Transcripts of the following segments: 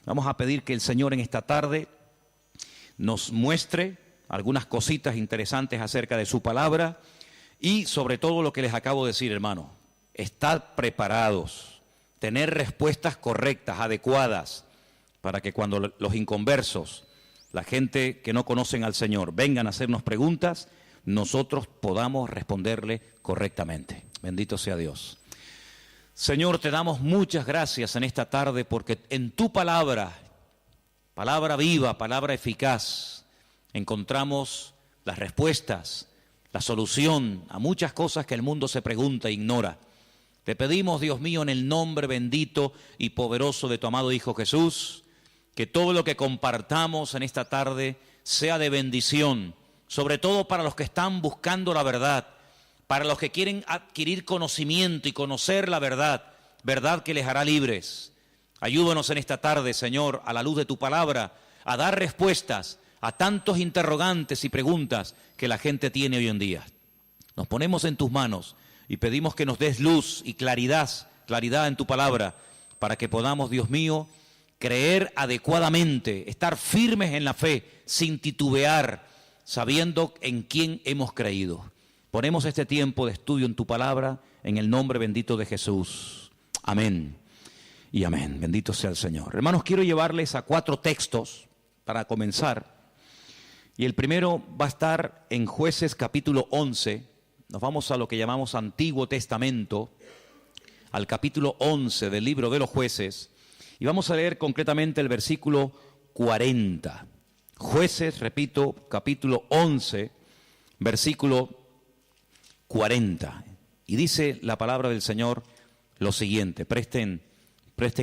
Vamos a pedir que el Señor en esta tarde nos muestre algunas cositas interesantes acerca de su palabra y sobre todo lo que les acabo de decir, hermano. Estar preparados, tener respuestas correctas, adecuadas, para que cuando los inconversos, la gente que no conocen al Señor, vengan a hacernos preguntas, nosotros podamos responderle correctamente. Bendito sea Dios. Señor, te damos muchas gracias en esta tarde porque en tu palabra, palabra viva, palabra eficaz, encontramos las respuestas, la solución a muchas cosas que el mundo se pregunta e ignora. Te pedimos, Dios mío, en el nombre bendito y poderoso de tu amado Hijo Jesús, que todo lo que compartamos en esta tarde sea de bendición, sobre todo para los que están buscando la verdad, para los que quieren adquirir conocimiento y conocer la verdad, verdad que les hará libres. Ayúdanos en esta tarde, Señor, a la luz de tu palabra, a dar respuestas a tantos interrogantes y preguntas que la gente tiene hoy en día. Nos ponemos en tus manos y pedimos que nos des luz y claridad en tu palabra, para que podamos, Dios mío, creer adecuadamente, estar firmes en la fe, sin titubear, sabiendo en quién hemos creído. Ponemos este tiempo de estudio en tu palabra, en el nombre bendito de Jesús. Amén y amén. Bendito sea el Señor. Hermanos, quiero llevarles a 4 textos para comenzar. Y el primero va a estar en Jueces capítulo 11. Nos vamos a lo que llamamos Antiguo Testamento, al capítulo 11 del libro de los Jueces. Y vamos a leer concretamente el versículo 40. Jueces, repito, capítulo 11, versículo 40. Y dice la palabra del Señor lo siguiente. Presten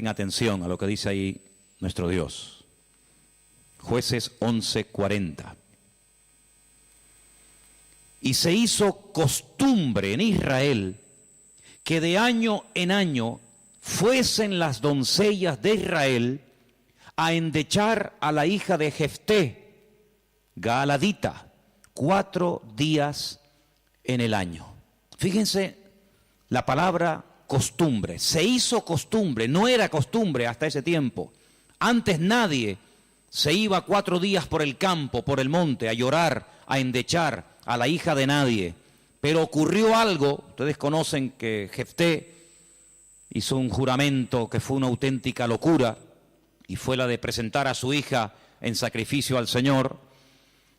atención a lo que dice ahí nuestro Dios. Jueces 11, 40. Y se hizo costumbre en Israel que de año en año fuesen las doncellas de Israel a endechar a la hija de Jefté, Gaaladita, 4 días en el año. Fíjense la palabra costumbre. Se hizo costumbre, no era costumbre hasta ese tiempo. Antes nadie se iba 4 días por el campo, por el monte, a llorar, a endechar a la hija de nadie. Pero ocurrió algo. Ustedes conocen que Jefté hizo un juramento que fue una auténtica locura, y fue la de presentar a su hija en sacrificio al Señor.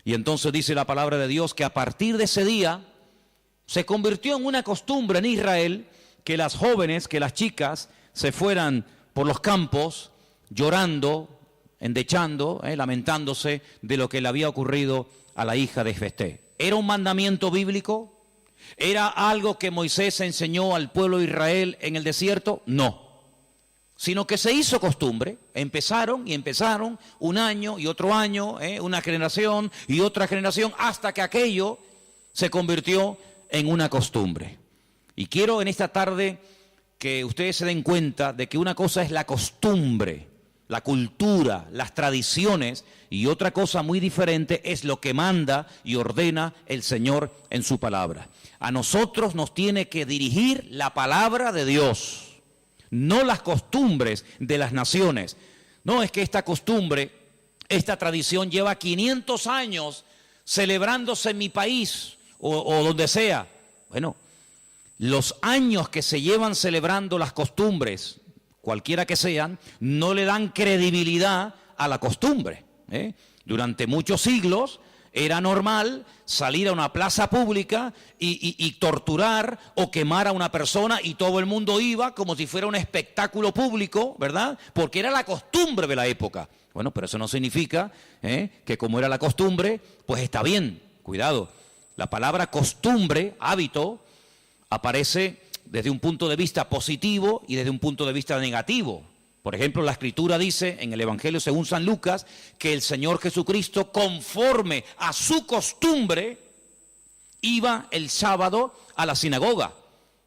Y entonces dice la palabra de Dios que a partir de ese día se convirtió en una costumbre en Israel que las jóvenes, que las chicas se fueran por los campos llorando, endechando, lamentándose de lo que le había ocurrido a la hija de Jefté. ¿Era un mandamiento bíblico? ¿Era algo que Moisés enseñó al pueblo de Israel en el desierto? No. Sino que se hizo costumbre. Empezaron un año y otro año, una generación y otra generación, hasta que aquello se convirtió en una costumbre. Y quiero en esta tarde que ustedes se den cuenta de que una cosa es la costumbre, la cultura, las tradiciones, y otra cosa muy diferente es lo que manda y ordena el Señor en su palabra. A nosotros nos tiene que dirigir la palabra de Dios, no las costumbres de las naciones. No es que esta costumbre, esta tradición lleva 500 años celebrándose en mi país o donde sea. Bueno, los años que se llevan celebrando las costumbres, cualquiera que sean, no le dan credibilidad a la costumbre. Durante muchos siglos era normal salir a una plaza pública y torturar o quemar a una persona, y todo el mundo iba como si fuera un espectáculo público, ¿verdad? Porque era la costumbre de la época. Bueno, pero eso no significa que como era la costumbre, pues está bien. Cuidado, la palabra costumbre, hábito, aparece desde un punto de vista positivo y desde un punto de vista negativo. Por ejemplo, la Escritura dice en el Evangelio según San Lucas que el Señor Jesucristo, conforme a su costumbre, iba el sábado a la sinagoga.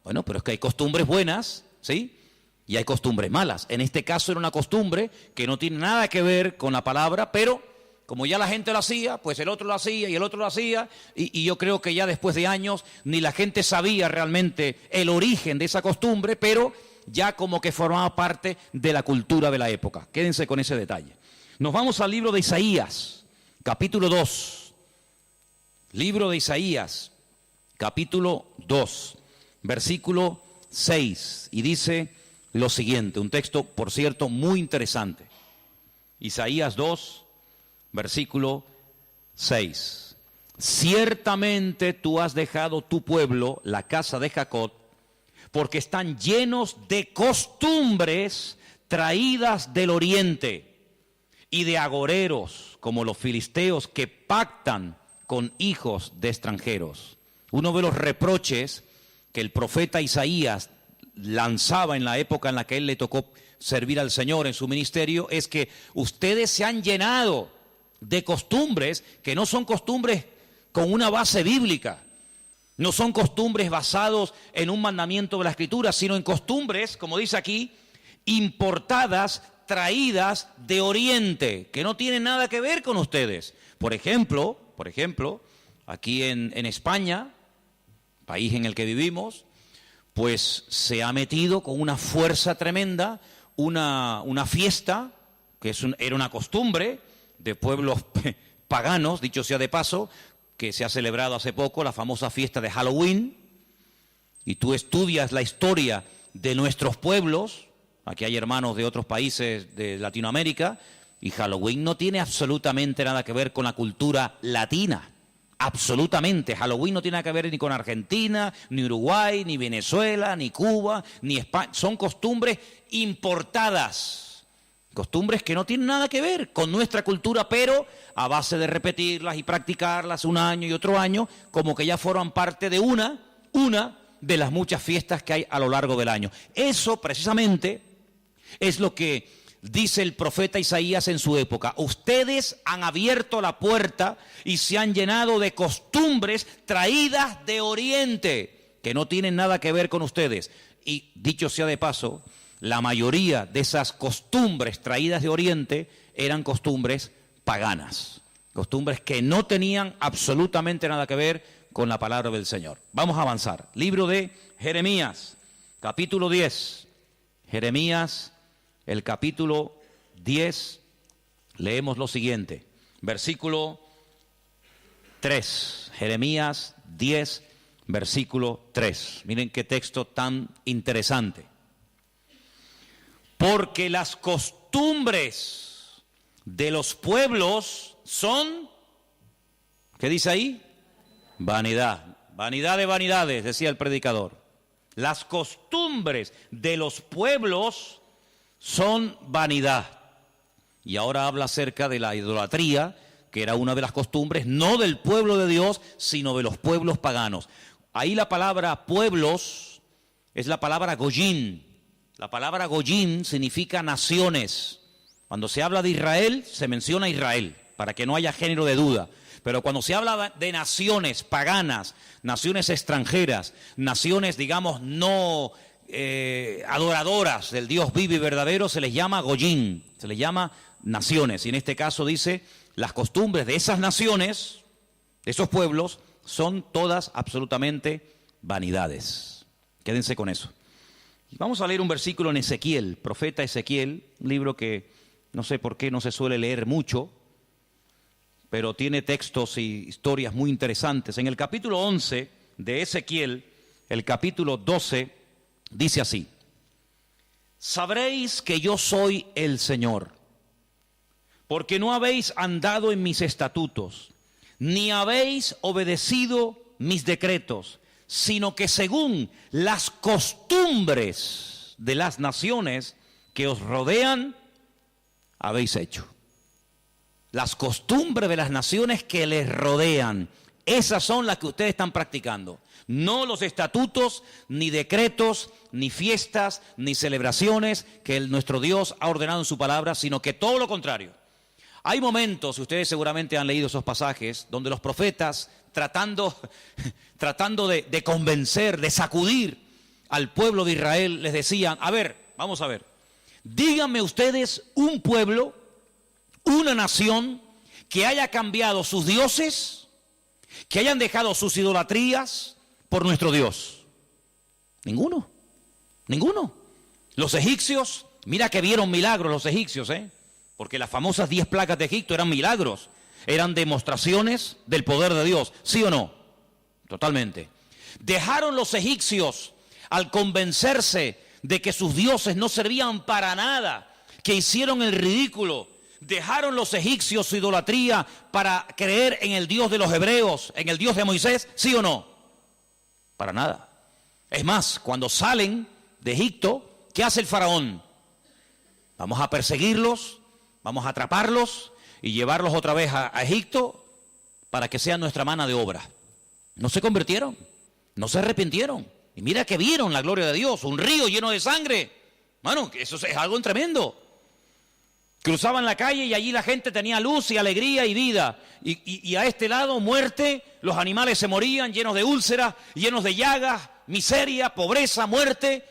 Bueno, pero es que hay costumbres buenas, ¿sí? Y hay costumbres malas. En este caso era una costumbre que no tiene nada que ver con la palabra, pero como ya la gente lo hacía, pues el otro lo hacía y el otro lo hacía, y yo creo que ya después de años ni la gente sabía realmente el origen de esa costumbre, pero ya como que formaba parte de la cultura de la época. Quédense con ese detalle. Nos vamos al libro de Isaías, capítulo 2. Libro de Isaías, capítulo 2, versículo 6. Y dice lo siguiente, un texto, por cierto, muy interesante. Isaías 2, versículo 6. Ciertamente tú has dejado tu pueblo, la casa de Jacob, porque están llenos de costumbres traídas del oriente y de agoreros, como los filisteos que pactan con hijos de extranjeros. Uno de los reproches que el profeta Isaías lanzaba en la época en la que él le tocó servir al Señor en su ministerio es que ustedes se han llenado de costumbres que no son costumbres con una base bíblica, no son costumbres basados en un mandamiento de la Escritura, sino en costumbres, como dice aquí, importadas, traídas de Oriente, que no tienen nada que ver con ustedes. Por ejemplo, aquí en España, país en el que vivimos, pues se ha metido con una fuerza tremenda una fiesta, que era una costumbre de pueblos paganos, dicho sea de paso, que se ha celebrado hace poco, la famosa fiesta de Halloween, y tú estudias la historia de nuestros pueblos, aquí hay hermanos de otros países de Latinoamérica, y Halloween no tiene absolutamente nada que ver con la cultura latina. Absolutamente. Halloween no tiene nada que ver ni con Argentina, ni Uruguay, ni Venezuela, ni Cuba, ni España. Son costumbres importadas. Costumbres que no tienen nada que ver con nuestra cultura, pero a base de repetirlas y practicarlas un año y otro año, como que ya forman parte de una de las muchas fiestas que hay a lo largo del año. Eso precisamente es lo que dice el profeta Isaías en su época. Ustedes han abierto la puerta y se han llenado de costumbres traídas de Oriente, que no tienen nada que ver con ustedes. Y dicho sea de paso, la mayoría de esas costumbres traídas de Oriente eran costumbres paganas, costumbres que no tenían absolutamente nada que ver con la palabra del Señor. Vamos a avanzar. Libro de Jeremías, capítulo 10. Jeremías, el capítulo 10, leemos lo siguiente, versículo 3, Jeremías 10, versículo 3. Miren qué texto tan interesante. Porque las costumbres de los pueblos son, ¿qué dice ahí? Vanidad, vanidad de vanidades, decía el predicador. Las costumbres de los pueblos son vanidad. Y ahora habla acerca de la idolatría, que era una de las costumbres, no del pueblo de Dios, sino de los pueblos paganos. Ahí la palabra pueblos es la palabra goyín. La palabra goyín significa naciones. Cuando se habla de Israel, se menciona Israel, para que no haya género de duda. Pero cuando se habla de naciones paganas, naciones extranjeras, naciones, digamos, no adoradoras del Dios vivo y verdadero, se les llama goyín, se les llama naciones. Y en este caso dice, las costumbres de esas naciones, de esos pueblos, son todas absolutamente vanidades. Quédense con eso. Vamos a leer un versículo en Ezequiel, profeta Ezequiel, un libro que no sé por qué no se suele leer mucho, pero tiene textos y historias muy interesantes. En el capítulo 11 de Ezequiel, el capítulo 12, dice así: sabréis que yo soy el Señor, porque no habéis andado en mis estatutos, ni habéis obedecido mis decretos, sino que según las costumbres de las naciones que os rodean, habéis hecho. Las costumbres de las naciones que les rodean, esas son las que ustedes están practicando. No los estatutos, ni decretos, ni fiestas, ni celebraciones que nuestro Dios ha ordenado en su palabra, sino que todo lo contrario. Hay momentos, y ustedes seguramente han leído esos pasajes, donde los profetas, tratando de convencer, de sacudir al pueblo de Israel, les decían: a ver, vamos a ver, díganme ustedes un pueblo, una nación que haya cambiado sus dioses, que hayan dejado sus idolatrías por nuestro Dios. Ninguno. Los egipcios, mira que vieron milagros los egipcios, porque las famosas 10 plagas de Egipto eran milagros, eran demostraciones del poder de Dios, ¿sí o no? Totalmente. Dejaron los egipcios al convencerse de que sus dioses no servían para nada, que hicieron el ridículo. Dejaron los egipcios su idolatría para creer en el Dios de los hebreos, en el Dios de Moisés, ¿sí o no? Para nada. Es más, cuando salen de Egipto, ¿qué hace el faraón? Vamos a perseguirlos, vamos a atraparlos y llevarlos otra vez a Egipto para que sean nuestra mano de obra. No se convirtieron, no se arrepintieron. Y mira que vieron la gloria de Dios, un río lleno de sangre. Bueno, eso es algo tremendo. Cruzaban la calle y allí la gente tenía luz y alegría y vida. Y a este lado, muerte, los animales se morían llenos de úlceras, llenos de llagas, miseria, pobreza, muerte.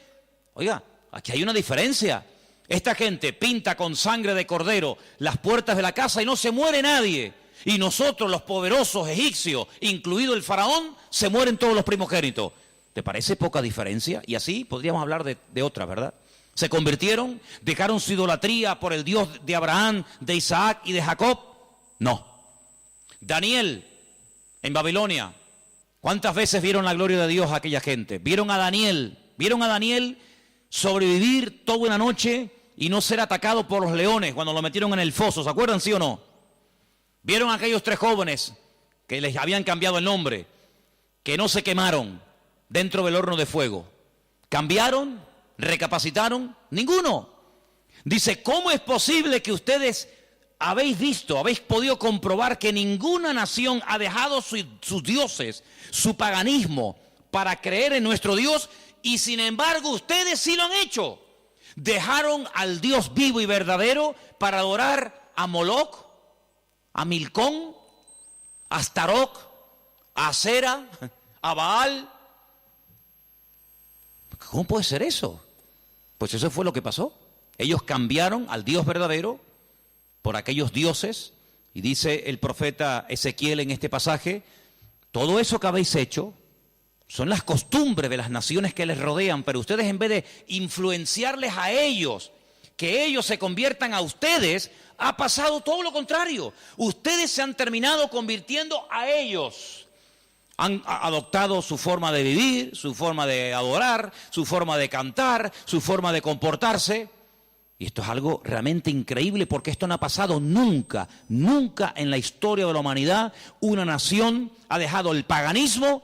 Oiga, aquí hay una diferencia. Esta gente pinta con sangre de cordero las puertas de la casa y no se muere nadie. Y nosotros, los poderosos egipcios, incluido el faraón, se mueren todos los primogénitos. ¿Te parece poca diferencia? Y así podríamos hablar de otras, ¿verdad? Se convirtieron, dejaron su idolatría por el Dios de Abraham, de Isaac y de Jacob. No. Daniel, en Babilonia, ¿cuántas veces vieron la gloria de Dios a aquella gente? Vieron a Daniel sobrevivir toda una noche y no ser atacado por los leones cuando lo metieron en el foso. ¿Se acuerdan, sí o no? Vieron a aquellos 3 jóvenes que les habían cambiado el nombre, que no se quemaron dentro del horno de fuego. ¿Cambiaron? ¿Recapacitaron? Ninguno. Dice, ¿cómo es posible que ustedes habéis podido comprobar que ninguna nación ha dejado sus dioses, su paganismo, para creer en nuestro Dios, y sin embargo ustedes sí lo han hecho? Dejaron al Dios vivo y verdadero para adorar a Moloch, a Milcón, a Astaroth, a Acera, a Baal. ¿Cómo puede ser eso? Pues eso fue lo que pasó. Ellos cambiaron al Dios verdadero por aquellos dioses, y dice el profeta Ezequiel en este pasaje, todo eso que habéis hecho son las costumbres de las naciones que les rodean, pero ustedes, en vez de influenciarles a ellos, que ellos se conviertan a ustedes, ha pasado todo lo contrario. Ustedes se han terminado convirtiendo a ellos. Han adoptado su forma de vivir, su forma de adorar, su forma de cantar, su forma de comportarse. Y esto es algo realmente increíble, porque esto no ha pasado nunca, nunca en la historia de la humanidad. Una nación ha dejado el paganismo,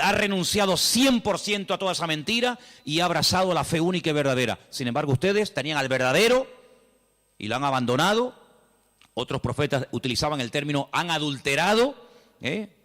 ha renunciado 100% a toda esa mentira y ha abrazado la fe única y verdadera. Sin embargo, ustedes tenían al verdadero y lo han abandonado. Otros profetas utilizaban el término han adulterado,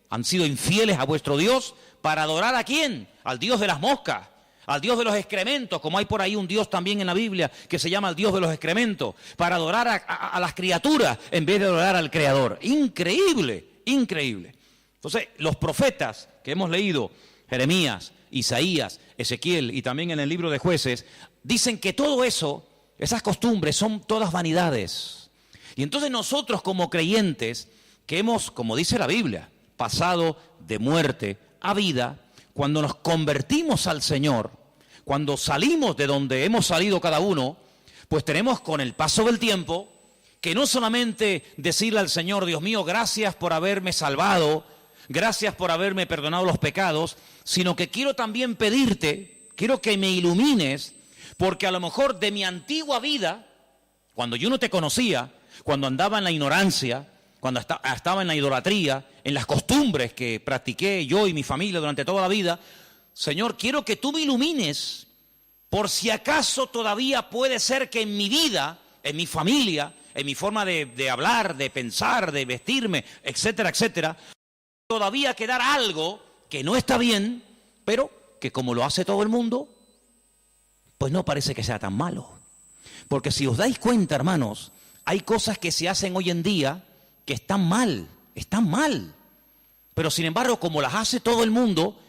han sido infieles a vuestro Dios para adorar ¿a quién? Al Dios de las moscas, al Dios de los excrementos, como hay por ahí un Dios también en la Biblia que se llama el Dios de los excrementos, para adorar a las criaturas en vez de adorar al Creador. Increíble, increíble. Entonces, los profetas que hemos leído, Jeremías, Isaías, Ezequiel y también en el libro de Jueces, dicen que todo eso, esas costumbres son todas vanidades. Y entonces nosotros como creyentes, que hemos, como dice la Biblia, pasado de muerte a vida, cuando nos convertimos al Señor, cuando salimos de donde hemos salido cada uno, pues tenemos con el paso del tiempo que no solamente decirle al Señor, Dios mío, gracias por haberme salvado, gracias por haberme perdonado los pecados, sino que quiero también pedirte, quiero que me ilumines, porque a lo mejor de mi antigua vida, cuando yo no te conocía, cuando andaba en la ignorancia, cuando estaba en la idolatría, en las costumbres que practiqué yo y mi familia durante toda la vida, Señor, quiero que tú me ilumines, por si acaso todavía puede ser que en mi vida, en mi familia, en mi forma de hablar, de pensar, de vestirme, etcétera, etcétera, todavía quedar algo que no está bien, pero que como lo hace todo el mundo, pues no parece que sea tan malo. Porque si os dais cuenta, hermanos, hay cosas que se hacen hoy en día que están mal, pero sin embargo, como las hace todo el mundo,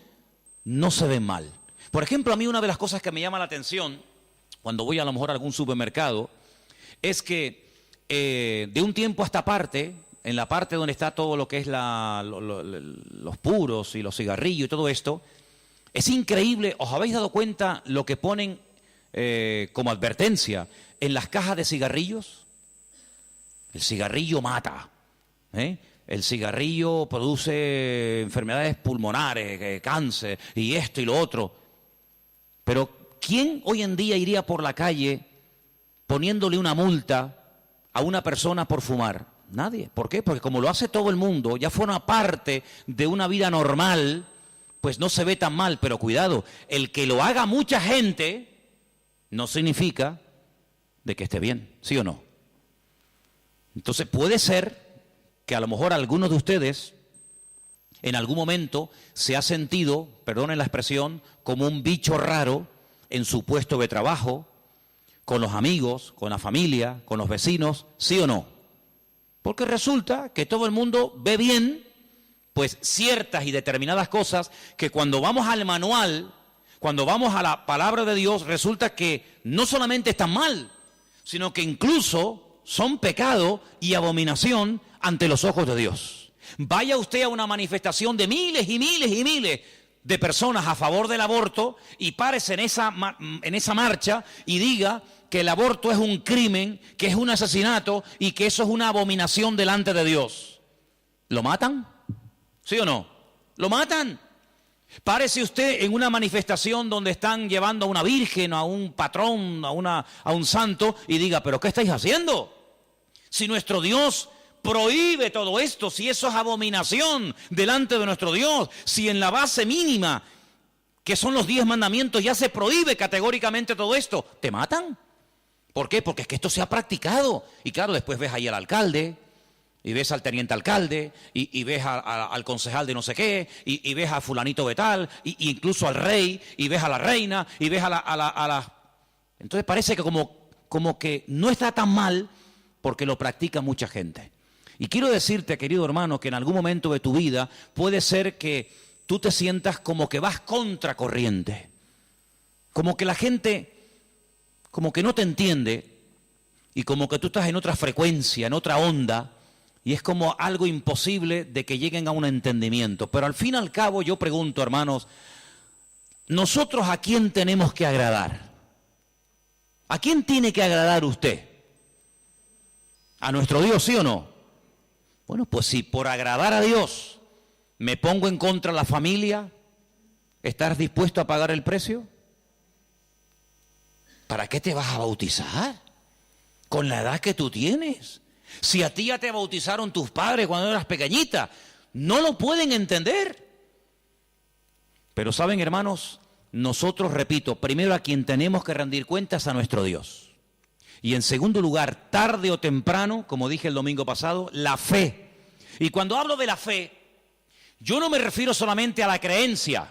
no se ven mal. Por ejemplo, a mí una de las cosas que me llama la atención, cuando voy a lo mejor a algún supermercado, es que de un tiempo a esta parte, en la parte donde está todo lo que es los puros y los cigarrillos y todo esto, es increíble. ¿Os habéis dado cuenta lo que ponen como advertencia, en las cajas de cigarrillos, el cigarrillo mata, el cigarrillo produce enfermedades pulmonares, cáncer y esto y lo otro. Pero ¿quién hoy en día iría por la calle poniéndole una multa a una persona por fumar? Nadie. ¿Por qué? Porque como lo hace todo el mundo, ya forma parte de una vida normal, pues no se ve tan mal. Pero cuidado, el que lo haga mucha gente no significa de que esté bien, ¿sí o no? Entonces puede ser que a lo mejor algunos de ustedes en algún momento se ha sentido, perdonen la expresión, como un bicho raro en su puesto de trabajo, con los amigos, con la familia, con los vecinos, ¿sí o no? Porque resulta que todo el mundo ve bien, pues ciertas y determinadas cosas que cuando vamos al manual, cuando vamos a la palabra de Dios, resulta que no solamente están mal, sino que incluso son pecado y abominación ante los ojos de Dios. Vaya usted a una manifestación de miles y miles y miles de personas a favor del aborto y párese en esa marcha y diga que el aborto es un crimen, que es un asesinato y que eso es una abominación delante de Dios. ¿Lo matan? ¿Sí o no? ¿Lo matan? Párese usted en una manifestación donde están llevando a una virgen, a un patrón, a un santo y diga, ¿pero qué estáis haciendo? Si nuestro Dios prohíbe todo esto, si eso es abominación delante de nuestro Dios, si en la base mínima, que son los 10 mandamientos, ya se prohíbe categóricamente todo esto, ¿te matan? ¿Por qué? Porque es que esto se ha practicado. Y claro, después ves ahí al alcalde, y ves al teniente alcalde, y ves al concejal de no sé qué, y ves a fulanito de tal, y incluso al rey, y ves a la reina, y ves a la... Entonces parece que como que no está tan mal porque lo practica mucha gente. Y quiero decirte, querido hermano, que en algún momento de tu vida puede ser que tú te sientas como que vas contracorriente, como que la gente como que no te entiende y como que tú estás en otra frecuencia, en otra onda, y es como algo imposible de que lleguen a un entendimiento. Pero al fin y al cabo yo pregunto, hermanos, ¿nosotros a quién tenemos que agradar? ¿A quién tiene que agradar usted? ¿A nuestro Dios, sí o no? Bueno, pues si por agradar a Dios me pongo en contra de la familia, ¿estás dispuesto a pagar el precio? ¿Para qué te vas a bautizar? Con la edad que tú tienes. Si a ti ya te bautizaron tus padres cuando eras pequeñita, no lo pueden entender. Pero saben, hermanos, nosotros, repito, primero a quien tenemos que rendir cuentas a nuestro Dios. Y en segundo lugar, tarde o temprano, como dije el domingo pasado, la fe. Y cuando hablo de la fe, yo no me refiero solamente a la creencia,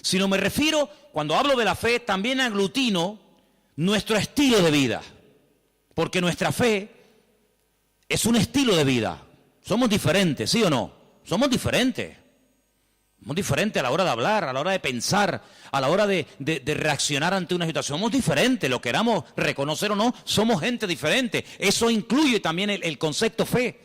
sino me refiero, cuando hablo de la fe, también aglutino nuestro estilo de vida. Porque nuestra fe es un estilo de vida. Somos diferentes, ¿sí o no? Somos diferentes. Somos diferentes a la hora de hablar, a la hora de pensar, a la hora de reaccionar ante una situación. Somos diferentes, lo queramos reconocer o no, somos gente diferente. Eso incluye también el concepto fe.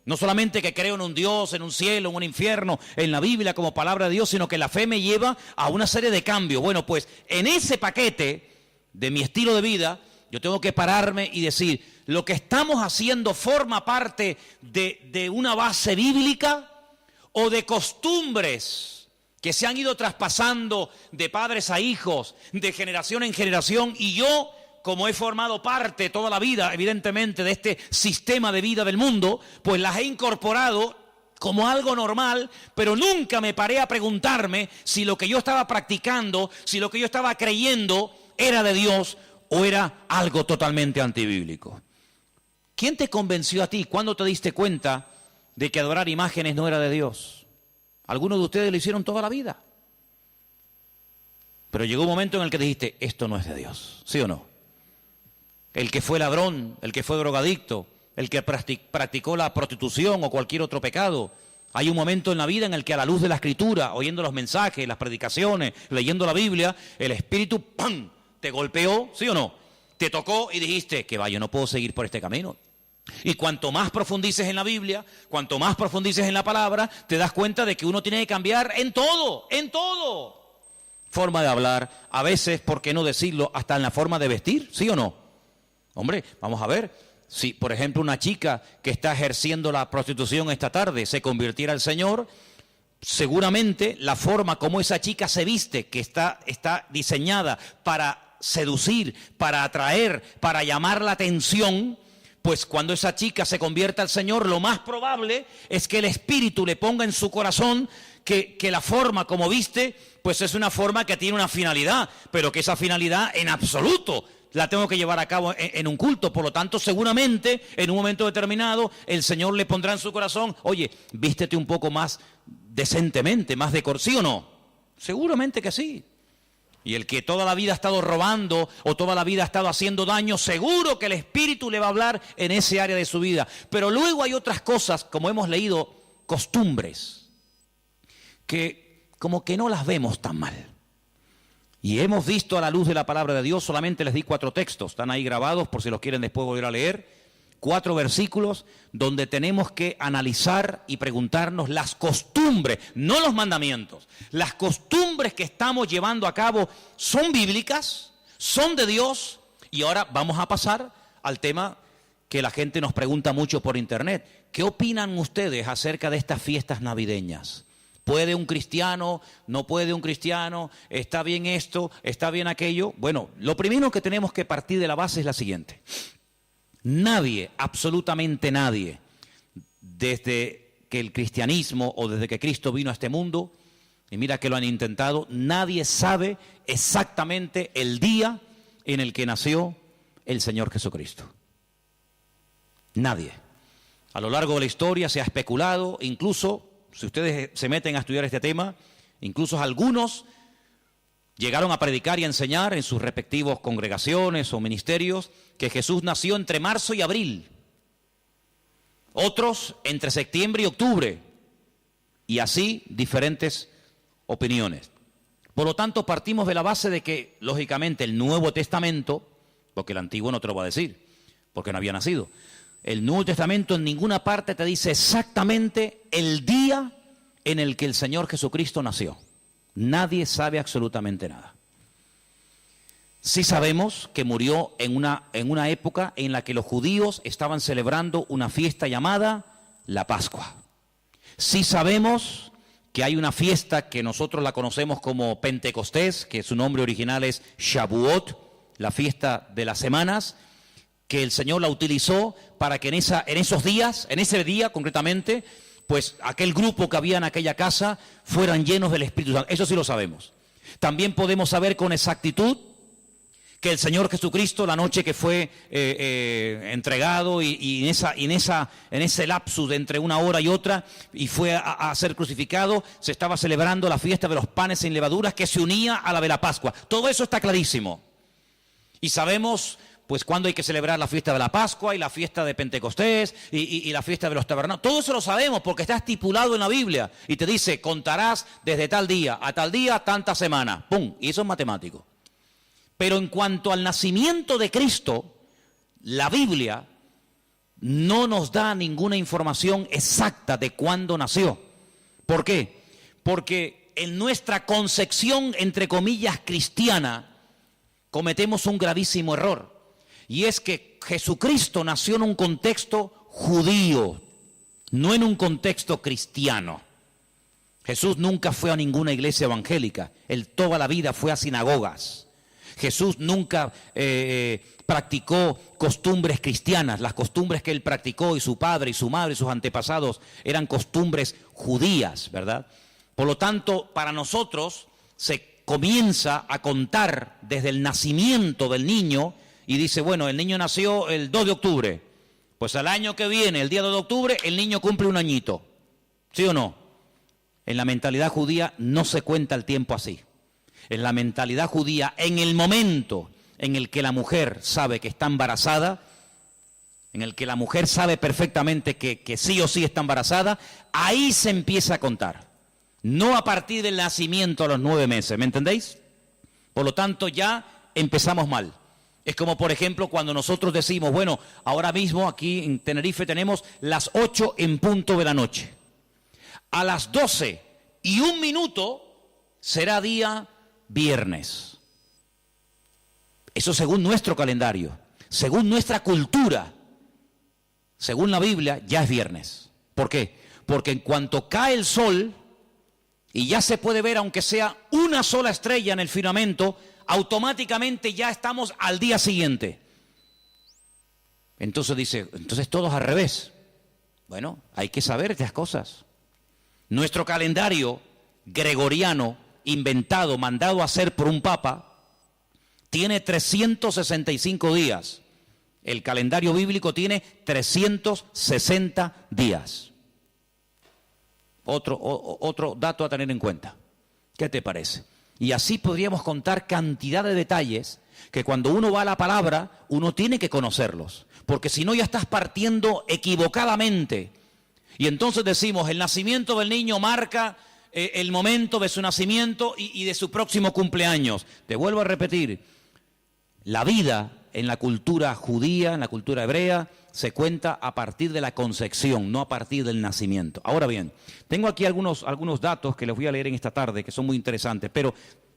No solamente que creo en un Dios, en un cielo, en un infierno, en la Biblia como palabra de Dios, sino que la fe me lleva a una serie de cambios. Bueno, pues en ese paquete de mi estilo de vida, yo tengo que pararme y decir, ¿lo que estamos haciendo forma parte de una base bíblica o de costumbres que se han ido traspasando de padres a hijos, de generación en generación? Y yo, como he formado parte toda la vida, evidentemente, de este sistema de vida del mundo, pues las he incorporado como algo normal, pero nunca me paré a preguntarme si lo que yo estaba practicando, si lo que yo estaba creyendo era de Dios o era algo totalmente antibíblico. ¿Quién te convenció a ti? ¿Cuándo te diste cuenta de que adorar imágenes no era de Dios? Algunos de ustedes lo hicieron toda la vida. Pero llegó un momento en el que dijiste, esto no es de Dios, ¿sí o no? El que fue ladrón, el que fue drogadicto, el que practicó la prostitución o cualquier otro pecado. Hay un momento en la vida en el que a la luz de la Escritura, oyendo los mensajes, las predicaciones, leyendo la Biblia, el Espíritu, ¡pam!, te golpeó, ¿sí o no? Te tocó y dijiste, que va, yo no puedo seguir por este camino. Y cuanto más profundices en la Biblia, cuanto más profundices en la palabra, te das cuenta de que uno tiene que cambiar en todo, en todo. forma de hablar, a veces, ¿por qué no decirlo?, hasta en la forma de vestir, ¿sí o no? Hombre, vamos a ver, si por ejemplo una chica que está ejerciendo la prostitución esta tarde se convirtiera al Señor, seguramente la forma como esa chica se viste, que está diseñada para seducir, para atraer, para llamar la atención, pues cuando esa chica se convierta al Señor, lo más probable es que el Espíritu le ponga en su corazón que la forma como viste, pues es una forma que tiene una finalidad, pero que esa finalidad en absoluto la tengo que llevar a cabo en un culto. Por lo tanto, seguramente en un momento determinado el Señor le pondrá en su corazón, oye, vístete un poco más decentemente, más ¿sí o no? Seguramente que sí. Y el que toda la vida ha estado robando o toda la vida ha estado haciendo daño, seguro que el Espíritu le va a hablar en ese área de su vida. Pero luego hay otras cosas, como hemos leído, costumbres, que como que no las vemos tan mal. Y hemos visto a la luz de la palabra de Dios, solamente les di 4 textos, están ahí grabados por si los quieren después volver a leer, 4 versículos donde tenemos que analizar y preguntarnos las costumbres, no los mandamientos, las costumbres que estamos llevando a cabo, ¿son bíblicas? ¿Son de Dios? Y ahora vamos a pasar al tema que la gente nos pregunta mucho por internet. ¿Qué opinan ustedes acerca de estas fiestas navideñas? ¿Puede un cristiano? ¿No puede un cristiano? ¿Está bien esto? ¿Está bien aquello? Bueno, lo primero que tenemos que partir de la base es la siguiente. Nadie, absolutamente nadie, desde que el cristianismo o desde que Cristo vino a este mundo, y mira que lo han intentado, nadie sabe exactamente el día en el que nació el Señor Jesucristo. Nadie. A lo largo de la historia se ha especulado, incluso si ustedes se meten a estudiar este tema, incluso algunos llegaron a predicar y a enseñar en sus respectivos congregaciones o ministerios que Jesús nació entre marzo y abril. Otros entre septiembre y octubre. Y así diferentes opiniones. Por lo tanto, partimos de la base de que, lógicamente, el Nuevo Testamento, porque el Antiguo no te lo va a decir, porque no había nacido, el Nuevo Testamento en ninguna parte te dice exactamente el día en el que el Señor Jesucristo nació. Nadie sabe absolutamente nada. Sí sabemos que murió en una época en la que los judíos estaban celebrando una fiesta llamada la Pascua. Sí sabemos que hay una fiesta que nosotros la conocemos como Pentecostés, que su nombre original es Shavuot, la fiesta de las semanas, que el Señor la utilizó para que en ese día concretamente, pues aquel grupo que había en aquella casa fueran llenos del Espíritu Santo. Eso sí lo sabemos. También podemos saber con exactitud que el Señor Jesucristo, la noche que fue entregado y en ese lapsus de entre una hora y otra, y fue a ser crucificado, se estaba celebrando la fiesta de los panes sin levaduras que se unía a la de la Pascua. Todo eso está clarísimo. Y sabemos pues cuándo hay que celebrar la fiesta de la Pascua y la fiesta de Pentecostés y la fiesta de los tabernáculos. Todo eso lo sabemos porque está estipulado en la Biblia. Y te dice, contarás desde tal día a tal día, tanta semana. ¡Pum! Y eso es matemático. Pero en cuanto al nacimiento de Cristo, la Biblia no nos da ninguna información exacta de cuándo nació. ¿Por qué? Porque en nuestra concepción, entre comillas, cristiana, cometemos un gravísimo error. Y es que Jesucristo nació en un contexto judío, no en un contexto cristiano. Jesús nunca fue a ninguna iglesia evangélica, él toda la vida fue a sinagogas. Jesús nunca practicó costumbres cristianas, las costumbres que él practicó y su padre y su madre y sus antepasados eran costumbres judías, ¿verdad? Por lo tanto, para nosotros se comienza a contar desde el nacimiento del niño y dice, bueno, el niño nació el 2 de octubre, pues al año que viene, el día 2 de octubre, el niño cumple un añito, ¿sí o no? En la mentalidad judía no se cuenta el tiempo así. En la mentalidad judía, en el momento en el que la mujer sabe que está embarazada, en el que la mujer sabe perfectamente que sí o sí está embarazada, ahí se empieza a contar. No a partir del nacimiento a los 9 meses, ¿me entendéis? Por lo tanto, ya empezamos mal. Es como, por ejemplo, cuando nosotros decimos, bueno, ahora mismo aquí en Tenerife tenemos las 8 en punto de la noche. A las 12:01 será día viernes. Eso según nuestro calendario, según nuestra cultura, según la Biblia, ya es viernes. ¿Por qué? Porque en cuanto cae el sol y ya se puede ver aunque sea una sola estrella en el firmamento, automáticamente ya estamos al día siguiente. Entonces dice, entonces todos al revés. Bueno, hay que saber estas cosas. Nuestro calendario gregoriano, inventado, mandado a hacer por un papa, tiene 365 días. El calendario bíblico tiene 360 días. Otro dato a tener en cuenta. ¿Qué te parece? Y así podríamos contar cantidad de detalles que cuando uno va a la palabra, uno tiene que conocerlos. Porque si no ya estás partiendo equivocadamente. Y entonces decimos, el nacimiento del niño marca el momento de su nacimiento y de su próximo cumpleaños. Te vuelvo a repetir, la vida en la cultura judía, en la cultura hebrea, se cuenta a partir de la concepción, no a partir del nacimiento. Ahora bien, tengo aquí algunos datos que les voy a leer en esta tarde, que son muy interesantes, pero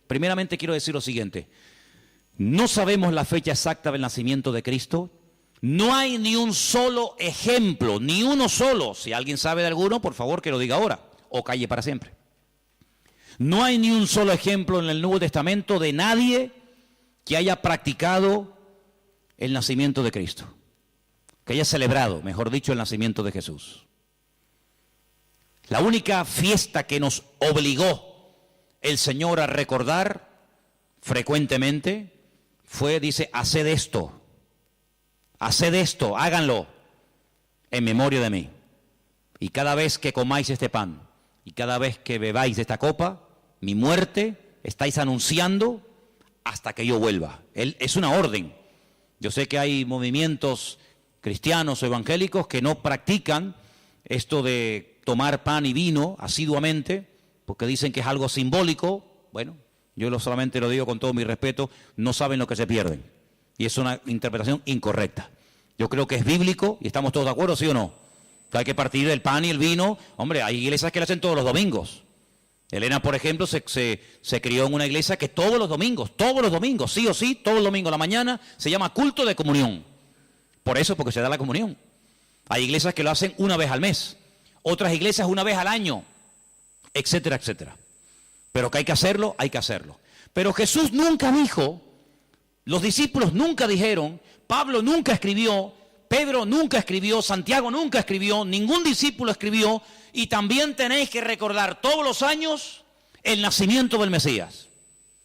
primeramente quiero decir lo siguiente. No sabemos la fecha exacta del nacimiento de Cristo. No hay ni un solo ejemplo, ni uno solo. Si alguien sabe de alguno, por favor que lo diga ahora, o calle para siempre. No hay ni un solo ejemplo en el Nuevo Testamento de nadie que haya practicado el nacimiento de Cristo, que haya celebrado, mejor dicho, el nacimiento de Jesús. La única fiesta que nos obligó el Señor a recordar frecuentemente fue, dice, haced esto, háganlo en memoria de mí. Y cada vez que comáis este pan y cada vez que bebáis esta copa, mi muerte estáis anunciando hasta que yo vuelva. Es una orden. Yo sé que hay movimientos cristianos o evangélicos que no practican esto de tomar pan y vino asiduamente, porque dicen que es algo simbólico. Bueno, yo solamente lo digo con todo mi respeto, no saben lo que se pierden. Y es una interpretación incorrecta. Yo creo que es bíblico y estamos todos de acuerdo, ¿sí o no? Que hay que partir el pan y el vino. Hombre, hay iglesias que lo hacen todos los domingos. Elena, por ejemplo, se crió en una iglesia que todos los domingos, sí o sí, todos los domingos a la mañana, se llama culto de comunión. Por eso, porque se da la comunión. Hay iglesias que lo hacen una vez al mes, otras iglesias una vez al año, etcétera, etcétera. Pero que hay que hacerlo, hay que hacerlo. Pero Jesús nunca dijo, los discípulos nunca dijeron, Pablo nunca escribió, Pedro nunca escribió, Santiago nunca escribió, ningún discípulo escribió, y también tenéis que recordar todos los años el nacimiento del Mesías.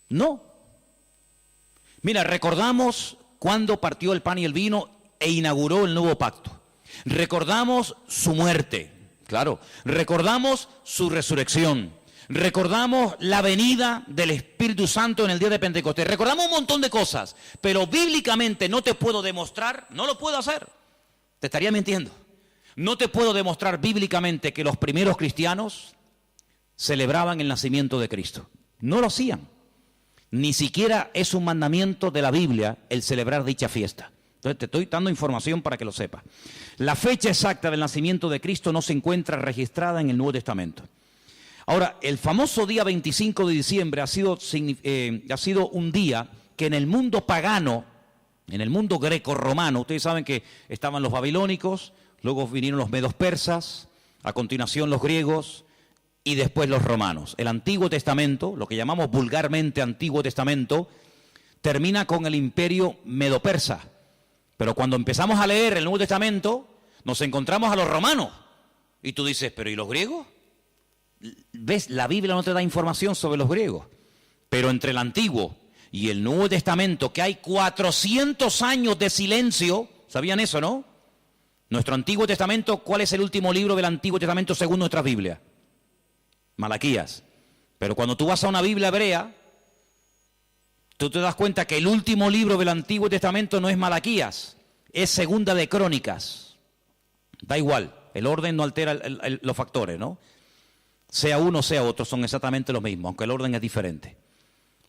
No. Mira, recordamos cuando partió el pan y el vino e inauguró el nuevo pacto. Recordamos su muerte, claro. Recordamos su resurrección. Recordamos la venida del Espíritu Santo en el día de Pentecostés. Recordamos un montón de cosas, pero bíblicamente no te puedo demostrar, no lo puedo hacer. Te estaría mintiendo. No te puedo demostrar bíblicamente que los primeros cristianos celebraban el nacimiento de Cristo. No lo hacían. Ni siquiera es un mandamiento de la Biblia el celebrar dicha fiesta. Entonces te estoy dando información para que lo sepas. La fecha exacta del nacimiento de Cristo no se encuentra registrada en el Nuevo Testamento. Ahora, el famoso día 25 de diciembre ha sido un día que en el mundo pagano, en el mundo greco-romano, ustedes saben que estaban los babilónicos, luego vinieron los medos persas, a continuación los griegos y después los romanos. El Antiguo Testamento, lo que llamamos vulgarmente Antiguo Testamento, termina con el imperio medo-persa. Pero cuando empezamos a leer el Nuevo Testamento, nos encontramos a los romanos. Y tú dices, ¿pero y los griegos? ¿Ves? La Biblia no te da información sobre los griegos. Pero entre el Antiguo y el Nuevo Testamento, que hay 400 años de silencio, ¿sabían eso, no? Nuestro Antiguo Testamento, ¿cuál es el último libro del Antiguo Testamento según nuestra Biblia? Malaquías. Pero cuando tú vas a una Biblia hebrea, tú te das cuenta que el último libro del Antiguo Testamento no es Malaquías, es Segunda de Crónicas. Da igual, el orden no altera los factores, ¿no? Sea uno, sea otro, son exactamente los mismos, aunque el orden es diferente.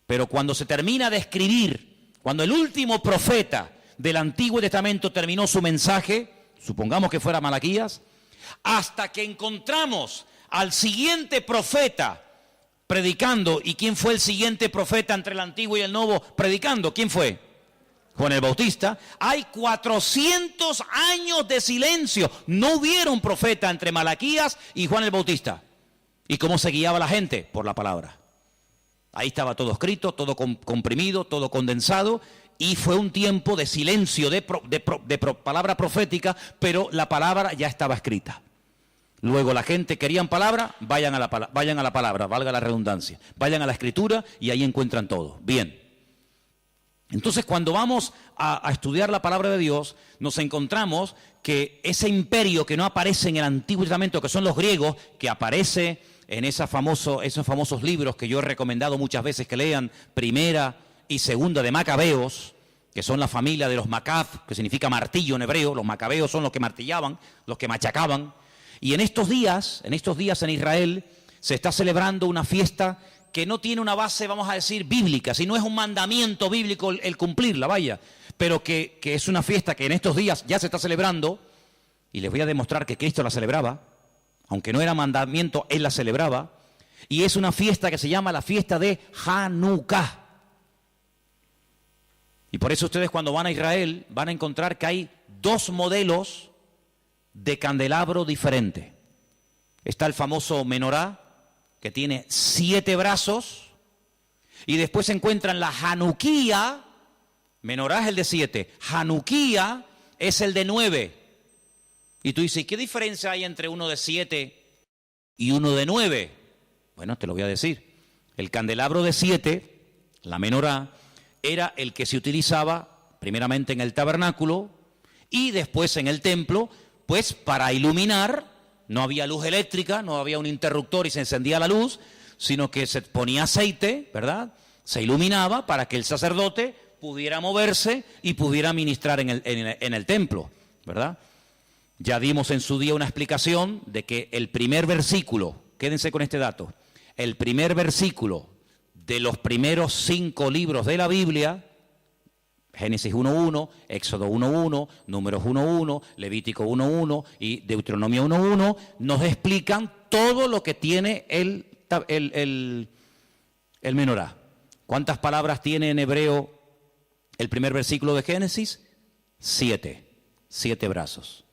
Pero cuando se termina de escribir, cuando el último profeta del Antiguo Testamento terminó su mensaje, supongamos que fuera Malaquías, hasta que encontramos al siguiente profeta predicando. ¿Y quién fue el siguiente profeta entre el Antiguo y el Nuevo predicando? ¿Quién fue? Juan el Bautista. Hay 400 años de silencio. No hubieron profeta entre Malaquías y Juan el Bautista. ¿Y cómo se guiaba la gente? Por la palabra. Ahí estaba todo escrito, todo comprimido, todo condensado, y fue un tiempo de silencio, de palabra profética, pero la palabra ya estaba escrita. Luego la gente querían palabra, vayan a la palabra, valga la redundancia. Vayan a la escritura y ahí encuentran todo. Bien. Entonces, cuando vamos a estudiar la palabra de Dios, nos encontramos que ese imperio que no aparece en el Antiguo Testamento, que son los griegos, que aparece en esos famosos libros que yo he recomendado muchas veces que lean, Primera y Segunda de Macabeos, que son la familia de los Macab, que significa martillo en hebreo. Los macabeos son los que martillaban, los que machacaban. Y en estos días en Israel se está celebrando una fiesta que no tiene una base, vamos a decir, bíblica, sino es un mandamiento bíblico el cumplirla, vaya, pero que es una fiesta que en estos días ya se está celebrando, y les voy a demostrar que Cristo la celebraba, aunque no era mandamiento, Él la celebraba, y es una fiesta que se llama la fiesta de Hanukkah. Y por eso ustedes cuando van a Israel van a encontrar que hay dos modelos de candelabro diferente. Está el famoso menorá, que tiene 7 brazos, y después se encuentran la Hanukkía. Menorá es el de 7, Hanukkía es el de 9. Y tú dices, ¿qué diferencia hay entre uno de 7 y uno de 9? Bueno, te lo voy a decir. El candelabro de 7, la menorá, era el que se utilizaba primeramente en el tabernáculo y después en el templo, pues para iluminar. No había luz eléctrica, no había un interruptor y se encendía la luz, sino que se ponía aceite, ¿verdad? Se iluminaba para que el sacerdote pudiera moverse y pudiera ministrar en el templo, ¿verdad? Ya dimos en su día una explicación de que el primer versículo, quédense con este dato, el primer versículo de los primeros 5 libros de la Biblia, Génesis 1.1, Éxodo 1.1, Números 1.1, Levítico 1.1 y Deuteronomio 1.1, nos explican todo lo que tiene el menorá. ¿Cuántas palabras tiene en hebreo el primer versículo de Génesis? 7 brazos.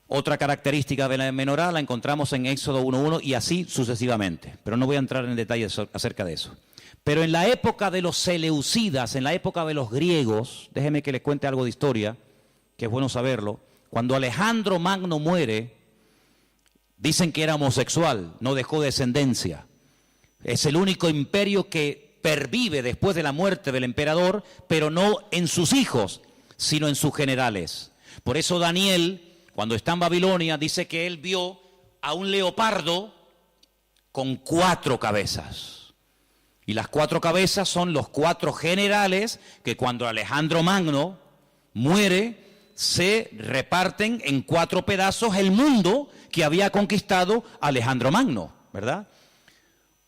Otra característica de la menorá la encontramos en Éxodo 1.1 y así sucesivamente, pero no voy a entrar en detalles acerca de eso. Pero en la época de los seleucidas, en la época de los griegos, déjeme que les cuente algo de historia, que es bueno saberlo. Cuando Alejandro Magno muere, dicen que era homosexual, no dejó descendencia. Es el único imperio que pervive después de la muerte del emperador, pero no en sus hijos, sino en sus generales. Por eso Daniel, cuando está en Babilonia, dice que él vio a un leopardo con 4 cabezas. Y las 4 cabezas son los 4 generales que cuando Alejandro Magno muere, se reparten en 4 pedazos el mundo que había conquistado Alejandro Magno, ¿verdad?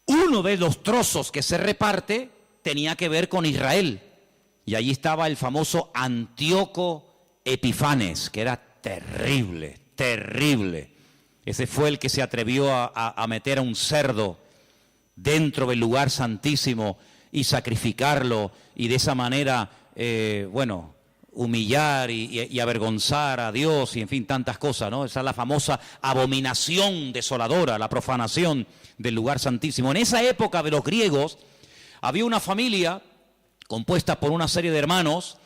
Uno de los trozos que se reparte tenía que ver con Israel. Y allí estaba el famoso Antíoco Epifanes, que era terrible, terrible. Ese fue el que se atrevió a meter a un cerdo dentro del lugar santísimo y sacrificarlo y de esa manera, humillar y avergonzar a Dios y en fin, tantas cosas, ¿no? Esa es la famosa abominación desoladora, la profanación del lugar santísimo. En esa época de los griegos había una familia compuesta por una serie de hermanos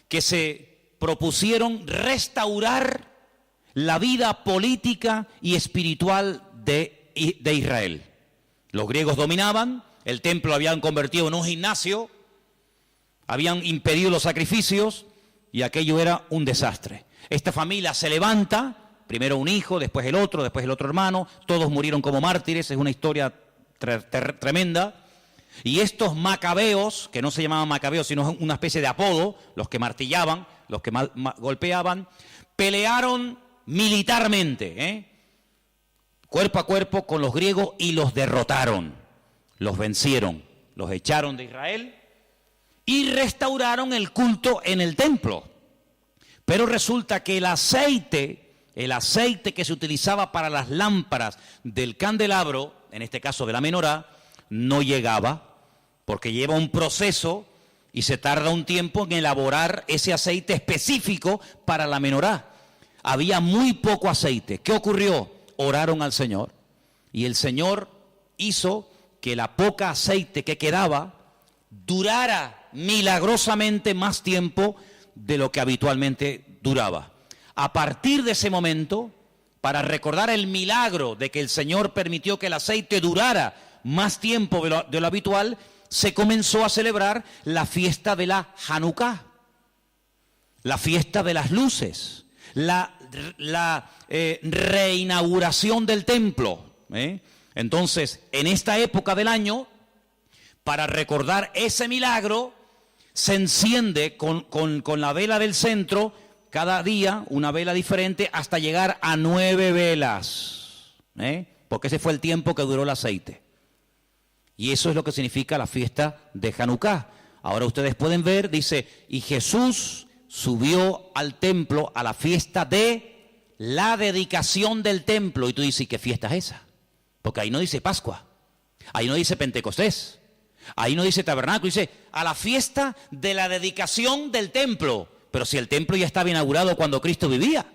que se propusieron restaurar la vida política y espiritual de Israel. Los griegos dominaban, el templo lo habían convertido en un gimnasio, habían impedido los sacrificios y aquello era un desastre. Esta familia se levanta, primero un hijo, después el otro hermano, todos murieron como mártires, es una historia tremenda. Y estos macabeos, que no se llamaban macabeos, sino una especie de apodo, los que martillaban, los que golpeaban, pelearon militarmente, cuerpo a cuerpo con los griegos y los derrotaron, los vencieron, los echaron de Israel y restauraron el culto en el templo. Pero resulta que el aceite que se utilizaba para las lámparas del candelabro, en este caso de la menorá, no llegaba, porque lleva un proceso y se tarda un tiempo en elaborar ese aceite específico para la menorá. Había muy poco aceite. ¿Qué ocurrió? Oraron al Señor y el Señor hizo que la poca aceite que quedaba durara milagrosamente más tiempo de lo que habitualmente duraba. A partir de ese momento, para recordar el milagro de que el Señor permitió que el aceite durara más tiempo de lo habitual, se comenzó a celebrar la fiesta de la Hanukkah, la fiesta de las luces, la reinauguración del templo. Entonces, en esta época del año, para recordar ese milagro, se enciende con la vela del centro, cada día una vela diferente, hasta llegar a 9 velas, porque ese fue el tiempo que duró el aceite. Y eso es lo que significa la fiesta de Hanukkah. Ahora ustedes pueden ver, dice, y Jesús subió al templo a la fiesta de la dedicación del templo. Y tú dices, ¿y qué fiesta es esa? Porque ahí no dice Pascua, ahí no dice Pentecostés, ahí no dice tabernáculo, dice a la fiesta de la dedicación del templo. Pero si el templo ya estaba inaugurado cuando Cristo vivía.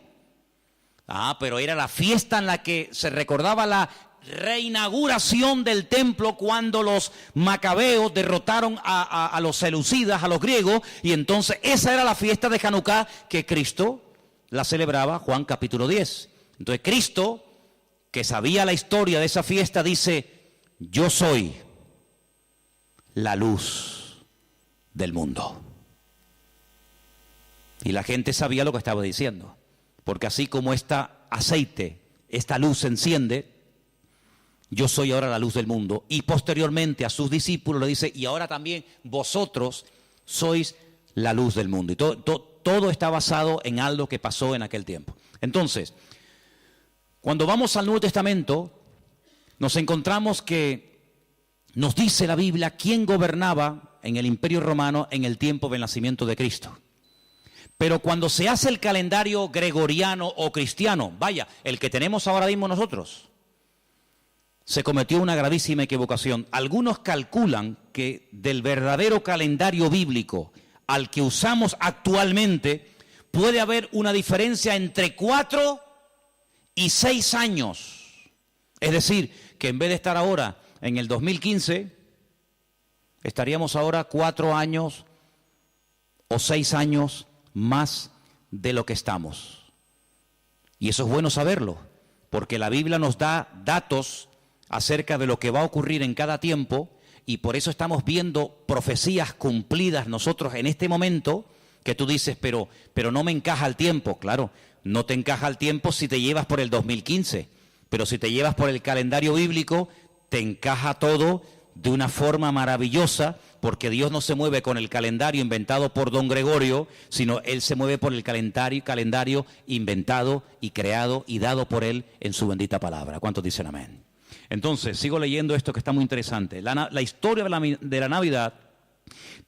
Pero era la fiesta en la que se recordaba la reinauguración del templo cuando los macabeos derrotaron a los seleucidas, a los griegos, y entonces esa era la fiesta de Hanukkah que Cristo la celebraba, Juan capítulo 10. Entonces Cristo, que sabía la historia de esa fiesta, dice, yo soy la luz del mundo. Y la gente sabía lo que estaba diciendo, porque así como este aceite, esta luz se enciende, yo soy ahora la luz del mundo. Y posteriormente a sus discípulos le dice, y ahora también vosotros sois la luz del mundo. Y todo está basado en algo que pasó en aquel tiempo. Entonces, cuando vamos al Nuevo Testamento, nos encontramos que nos dice la Biblia quién gobernaba en el Imperio Romano en el tiempo del nacimiento de Cristo. Pero cuando se hace el calendario gregoriano o cristiano, vaya, el que tenemos ahora mismo nosotros, se cometió una gravísima equivocación. Algunos calculan que del verdadero calendario bíblico al que usamos actualmente puede haber una diferencia entre 4 y 6 años. Es decir, que en vez de estar ahora en el 2015, estaríamos ahora 4 años o 6 años más de lo que estamos. Y eso es bueno saberlo, porque la Biblia nos da datos acerca de lo que va a ocurrir en cada tiempo, y por eso estamos viendo profecías cumplidas nosotros en este momento, que tú dices, pero no me encaja el tiempo. Claro, no te encaja el tiempo si te llevas por el 2015, pero si te llevas por el calendario bíblico, te encaja todo de una forma maravillosa, porque Dios no se mueve con el calendario inventado por don Gregorio, sino Él se mueve por el calendario inventado y creado y dado por Él en su bendita palabra. ¿Cuántos dicen amén? Entonces, sigo leyendo esto que está muy interesante. La historia de la Navidad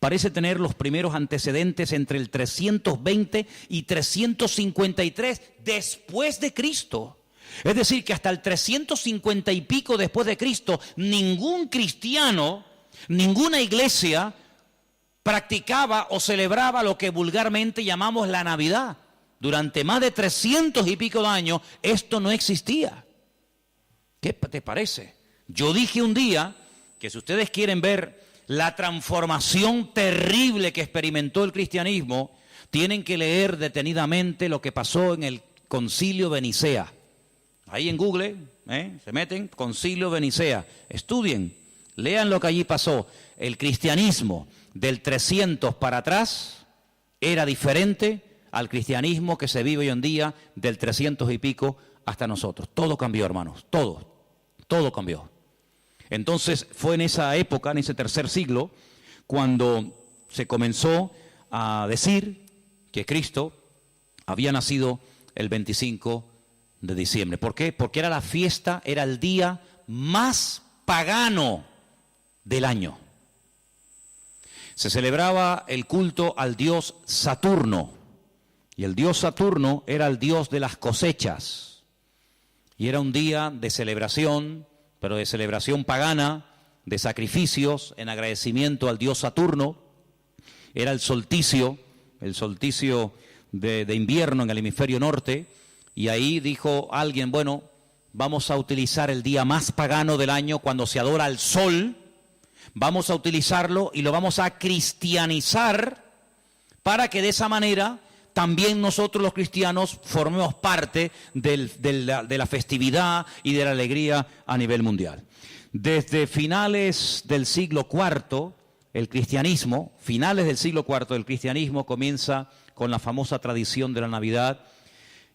parece tener los primeros antecedentes entre el 320 y 353 después de Cristo. Es decir, que hasta el 350 y pico después de Cristo, ningún cristiano, ninguna iglesia practicaba o celebraba lo que vulgarmente llamamos la Navidad. Durante más de 300 y pico de años, esto no existía. ¿Qué te parece? Yo dije un día que si ustedes quieren ver la transformación terrible que experimentó el cristianismo, tienen que leer detenidamente lo que pasó en el Concilio de Nicea. Ahí en Google, se meten, Concilio de Nicea, estudien, lean lo que allí pasó. El cristianismo del 300 para atrás era diferente al cristianismo que se vive hoy en día del 300 y pico hasta nosotros. Todo cambió, hermanos, todo cambió. Entonces fue en esa época, en ese tercer siglo, cuando se comenzó a decir que Cristo había nacido el 25 de diciembre. ¿Por qué? Porque era la fiesta, era el día más pagano del año. Se celebraba el culto al dios Saturno, y el dios Saturno era el dios de las cosechas, y era un día de celebración, pero de celebración pagana, de sacrificios en agradecimiento al dios Saturno. Era el solsticio de invierno en el hemisferio norte, y ahí dijo alguien, bueno, vamos a utilizar el día más pagano del año cuando se adora al sol, vamos a utilizarlo y lo vamos a cristianizar para que de esa manera también nosotros los cristianos formemos parte de la festividad y de la alegría a nivel mundial. Desde finales del siglo IV, el cristianismo, finales del siglo IV, el cristianismo comienza con la famosa tradición de la Navidad,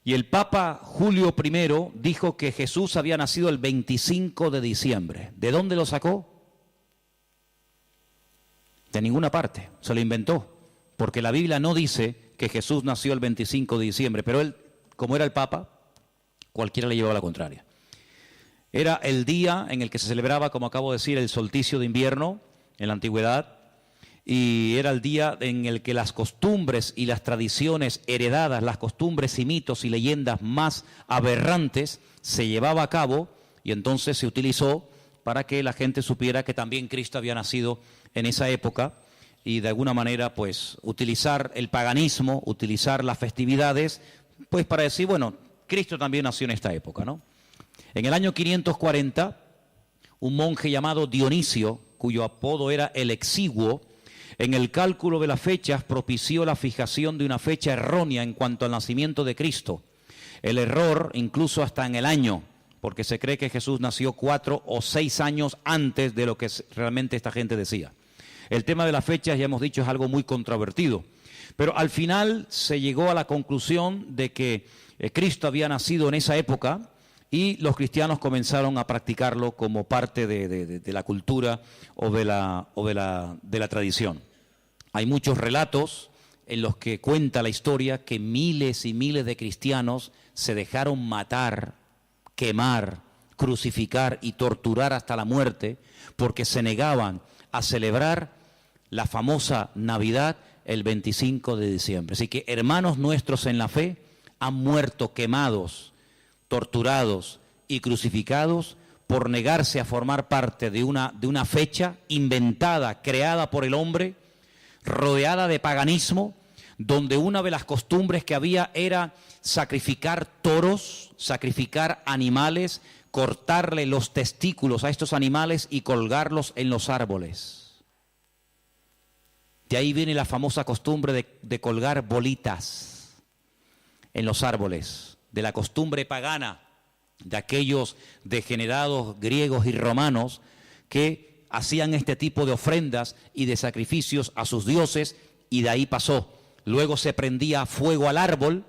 y el Papa Julio I dijo que Jesús había nacido el 25 de diciembre. ¿De dónde lo sacó? De ninguna parte, se lo inventó, porque la Biblia no dice que Jesús nació el 25 de diciembre, pero él, como era el Papa, cualquiera le llevaba la contraria. Era el día en el que se celebraba, como acabo de decir, el solsticio de invierno en la antigüedad, y era el día en el que las costumbres y las tradiciones heredadas, las costumbres y mitos y leyendas más aberrantes se llevaba a cabo, y entonces se utilizó para que la gente supiera que también Cristo había nacido en esa época, y de alguna manera pues utilizar el paganismo, utilizar las festividades, pues para decir, bueno, Cristo también nació en esta época, ¿no? En el año 540, un monje llamado Dionisio, cuyo apodo era el Exiguo, en el cálculo de las fechas propició la fijación de una fecha errónea en cuanto al nacimiento de Cristo. El error incluso hasta en el año, porque se cree que Jesús nació 4 o 6 años antes de lo que realmente esta gente decía. El tema de las fechas, ya hemos dicho, es algo muy controvertido, pero al final se llegó a la conclusión de que Cristo había nacido en esa época, y los cristianos comenzaron a practicarlo como parte de la cultura o de la tradición. Hay muchos relatos en los que cuenta la historia que miles y miles de cristianos se dejaron matar, quemar, crucificar y torturar hasta la muerte porque se negaban a celebrar la famosa Navidad el 25 de diciembre. Así que hermanos nuestros en la fe han muerto quemados, torturados y crucificados por negarse a formar parte de una fecha inventada, creada por el hombre, rodeada de paganismo, donde una de las costumbres que había era sacrificar toros, sacrificar animales, cortarle los testículos a estos animales y colgarlos en los árboles. De ahí viene la famosa costumbre de colgar bolitas en los árboles, de la costumbre pagana de aquellos degenerados griegos y romanos que hacían este tipo de ofrendas y de sacrificios a sus dioses, y de ahí pasó. Luego se prendía fuego al árbol,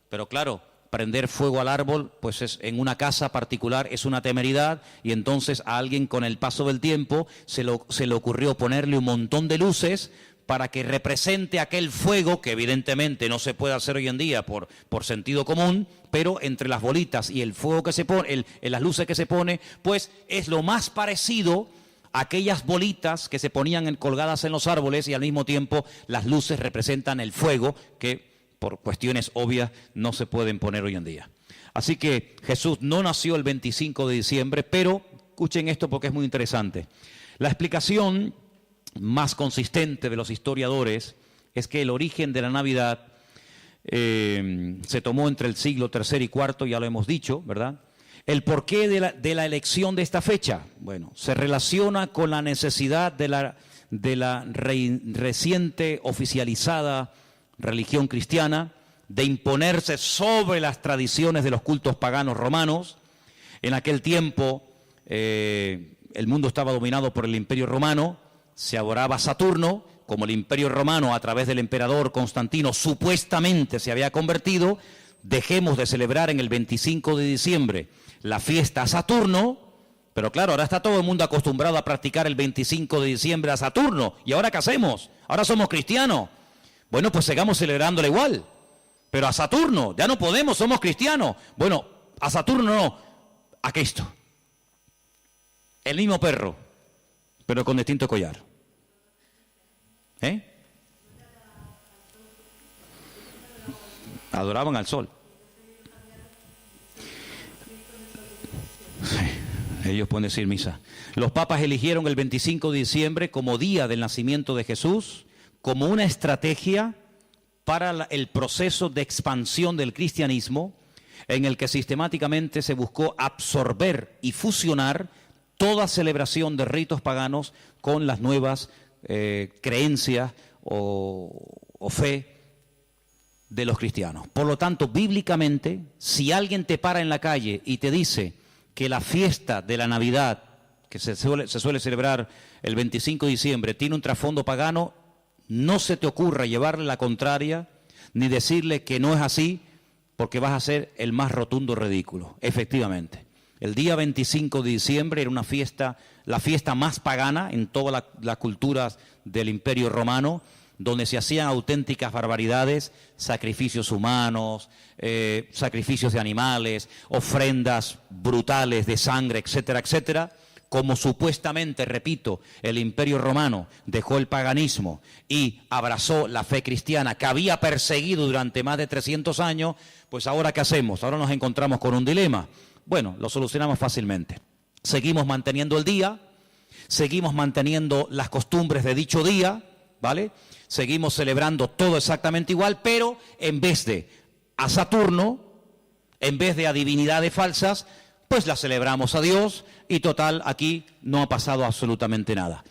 pero claro, prender fuego al árbol, pues en una casa particular es una temeridad, y entonces a alguien con el paso del tiempo se le ocurrió ponerle un montón de luces para que represente aquel fuego, que evidentemente no se puede hacer hoy en día por sentido común, pero entre las bolitas y el fuego que se pone, las luces que se pone, pues es lo más parecido a aquellas bolitas que se ponían colgadas en los árboles, y al mismo tiempo las luces representan el fuego, que por cuestiones obvias no se pueden poner hoy en día. Así que Jesús no nació el 25 de diciembre, pero escuchen esto porque es muy interesante. La explicación más consistente de los historiadores es que el origen de la Navidad se tomó entre el siglo III y IV, ya lo hemos dicho, ¿verdad? El porqué de la elección de esta fecha, bueno, se relaciona con la necesidad de la reciente oficializada religión cristiana de imponerse sobre las tradiciones de los cultos paganos romanos. En aquel tiempo el mundo estaba dominado por el Imperio Romano, se adoraba a Saturno, como el Imperio Romano a través del emperador Constantino supuestamente se había convertido. Dejemos de celebrar en el 25 de diciembre la fiesta a Saturno, pero claro, ahora está todo el mundo acostumbrado a practicar el 25 de diciembre a Saturno, ¿y ahora qué hacemos? Ahora somos cristianos. Bueno, pues sigamos celebrándole igual, pero a Saturno ya no podemos, somos cristianos. Bueno, a Saturno no, a Cristo. El mismo perro, pero con distinto collar. Adoraban al sol. Sí. Ellos pueden decir misa. Los papas eligieron el 25 de diciembre como día del nacimiento de Jesús, como una estrategia para el proceso de expansión del cristianismo, en el que sistemáticamente se buscó absorber y fusionar toda celebración de ritos paganos con las nuevas creencias o fe de los cristianos. Por lo tanto, bíblicamente, si alguien te para en la calle y te dice que la fiesta de la Navidad, que se suele celebrar el 25 de diciembre, tiene un trasfondo pagano, no se te ocurra llevarle la contraria ni decirle que no es así, porque vas a ser el más rotundo ridículo. Efectivamente, el día 25 de diciembre era una fiesta, la fiesta más pagana en todas las culturas del Imperio Romano, donde se hacían auténticas barbaridades, sacrificios humanos, sacrificios de animales, ofrendas brutales de sangre, etcétera, etcétera. Como supuestamente, repito, el Imperio Romano dejó el paganismo y abrazó la fe cristiana que había perseguido durante más de 300 años, pues ahora ¿qué hacemos? Ahora nos encontramos con un dilema. Bueno, lo solucionamos fácilmente. Seguimos manteniendo el día, seguimos manteniendo las costumbres de dicho día, ¿vale? Seguimos celebrando todo exactamente igual, pero en vez de a Saturno, en vez de a divinidades falsas, pues la celebramos a Dios y total, aquí no ha pasado absolutamente nada.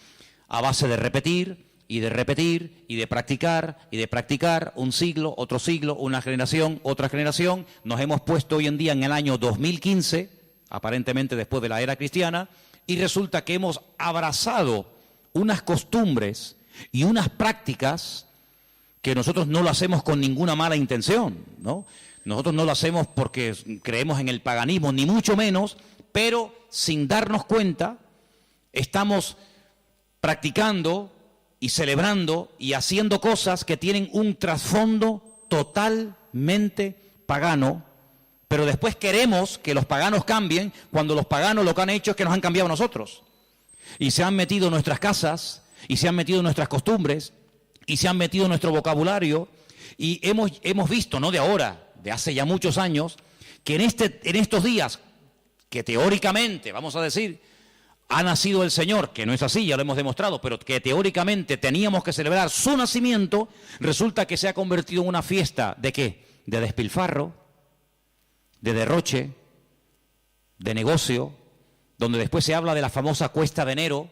A base de repetir y de repetir y de practicar, un siglo, otro siglo, una generación, otra generación, nos hemos puesto hoy en día en el año 2015, aparentemente después de la era cristiana, y resulta que hemos abrazado unas costumbres y unas prácticas que nosotros no lo hacemos con ninguna mala intención, ¿no? Nosotros no lo hacemos porque creemos en el paganismo, ni mucho menos, pero sin darnos cuenta estamos practicando y celebrando y haciendo cosas que tienen un trasfondo totalmente pagano, pero después queremos que los paganos cambien cuando los paganos lo que han hecho es que nos han cambiado a nosotros. Y se han metido en nuestras casas, y se han metido en nuestras costumbres, y se han metido en nuestro vocabulario, y hemos visto, no de ahora, de hace ya muchos años, que en estos días, que teóricamente, vamos a decir, ha nacido el Señor, que no es así, ya lo hemos demostrado, pero que teóricamente teníamos que celebrar su nacimiento, resulta que se ha convertido en una fiesta, ¿de qué? De despilfarro, de derroche, de negocio, donde después se habla de la famosa cuesta de enero,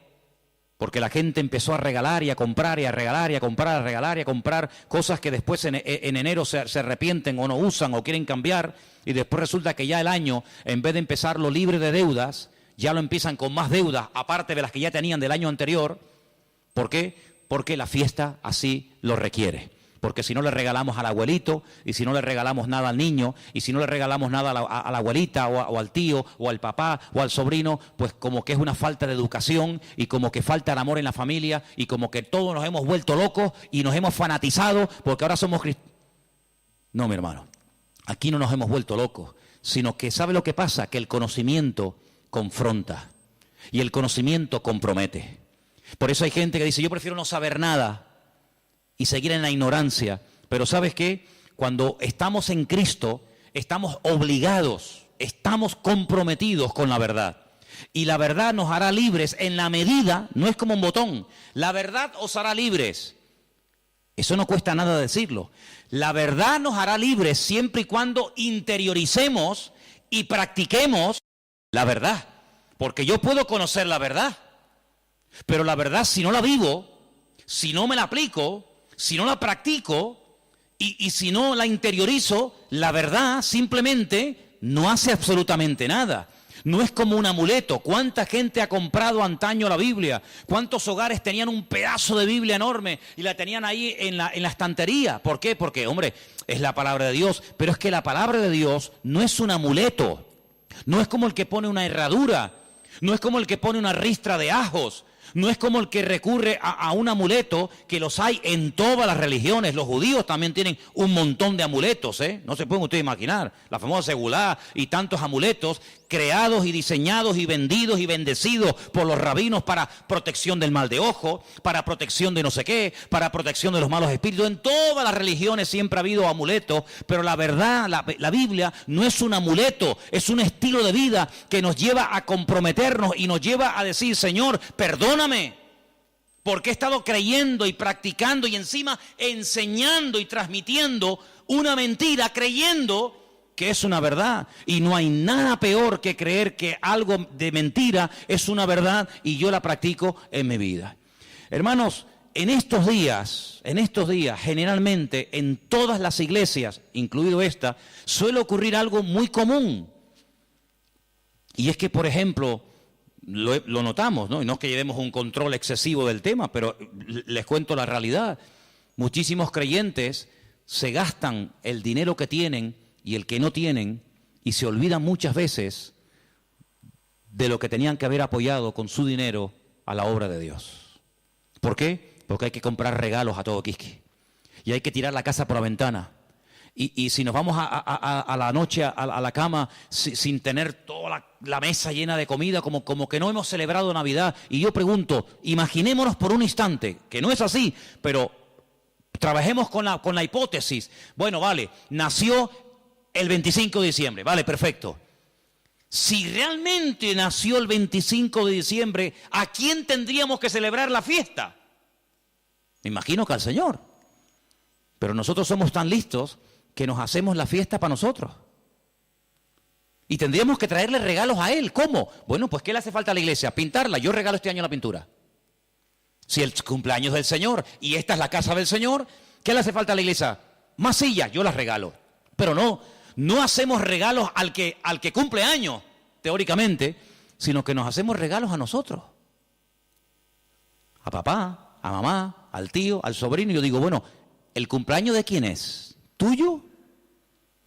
porque la gente empezó a regalar y a comprar y a regalar y a comprar, a regalar y a comprar cosas que después en enero se arrepienten o no usan o quieren cambiar, y después resulta que ya el año, en vez de empezarlo libre de deudas, ya lo empiezan con más deudas, aparte de las que ya tenían del año anterior. ¿Por qué? Porque la fiesta así lo requiere. Porque si no le regalamos al abuelito, y si no le regalamos nada al niño, y si no le regalamos nada a la abuelita, o al tío, o al papá, o al sobrino, pues como que es una falta de educación, y como que falta el amor en la familia, y como que todos nos hemos vuelto locos, y nos hemos fanatizado, porque ahora somos cristianos. No, mi hermano, aquí no nos hemos vuelto locos, sino que ¿sabe lo que pasa? Que el conocimiento confronta, y el conocimiento compromete. Por eso hay gente que dice, yo prefiero no saber nada, y seguir en la ignorancia. Pero ¿sabes qué? Cuando estamos en Cristo, estamos obligados, estamos comprometidos con la verdad. Y la verdad nos hará libres en la medida, no es como un botón, la verdad os hará libres. Eso no cuesta nada decirlo. La verdad nos hará libres siempre y cuando interioricemos y practiquemos la verdad. Porque yo puedo conocer la verdad, pero la verdad si no la vivo, si no me la aplico, si no la practico y si no la interiorizo, la verdad simplemente no hace absolutamente nada. No es como un amuleto. ¿Cuánta gente ha comprado antaño la Biblia? ¿Cuántos hogares tenían un pedazo de Biblia enorme y la tenían ahí en la estantería? ¿Por qué? Porque, hombre, es la palabra de Dios. Pero es que la palabra de Dios no es un amuleto. No es como el que pone una herradura. No es como el que pone una ristra de ajos. No es como el que recurre a un amuleto, que los hay en todas las religiones. Los judíos también tienen un montón de amuletos, ¿eh? No se pueden ustedes imaginar. La famosa segulá y tantos amuletos creados y diseñados y vendidos y bendecidos por los rabinos para protección del mal de ojo, para protección de no sé qué, para protección de los malos espíritus. En todas las religiones siempre ha habido amuletos, pero la verdad, la Biblia no es un amuleto, es un estilo de vida que nos lleva a comprometernos y nos lleva a decir: Señor, perdóname, porque he estado creyendo y practicando y encima enseñando y transmitiendo una mentira, creyendo que es una verdad. Y no hay nada peor que creer que algo de mentira es una verdad y yo la practico en mi vida. Hermanos, en estos días, generalmente en todas las iglesias, incluido esta, suele ocurrir algo muy común. Y es que, por ejemplo, lo notamos, ¿no? Y no es que llevemos un control excesivo del tema, pero les cuento la realidad. Muchísimos creyentes se gastan el dinero que tienen y el que no tienen, y se olvidan muchas veces de lo que tenían que haber apoyado con su dinero a la obra de Dios. ¿Por qué? Porque hay que comprar regalos a todo quisqui, y hay que tirar la casa por la ventana. Y si nos vamos a la noche a la cama sin tener toda la mesa llena de comida, como que no hemos celebrado Navidad. Y yo pregunto, imaginémonos por un instante, que no es así, pero trabajemos con la hipótesis. Bueno, vale, nació el 25 de diciembre, vale, perfecto. Si realmente nació el 25 de diciembre, ¿a quién tendríamos que celebrar la fiesta? Me imagino que al Señor. Pero nosotros somos tan listos que nos hacemos la fiesta para nosotros. Y tendríamos que traerle regalos a Él. ¿Cómo? Bueno, pues ¿qué le hace falta a la iglesia? Pintarla. Yo regalo este año la pintura. Si el cumpleaños del Señor y esta es la casa del Señor, ¿qué le hace falta a la iglesia? Más sillas, yo las regalo. Pero no hacemos regalos al que cumple años, teóricamente, sino que nos hacemos regalos a nosotros. A papá, a mamá, al tío, al sobrino. Y yo digo, bueno, ¿el cumpleaños de quién es? ¿Tuyo?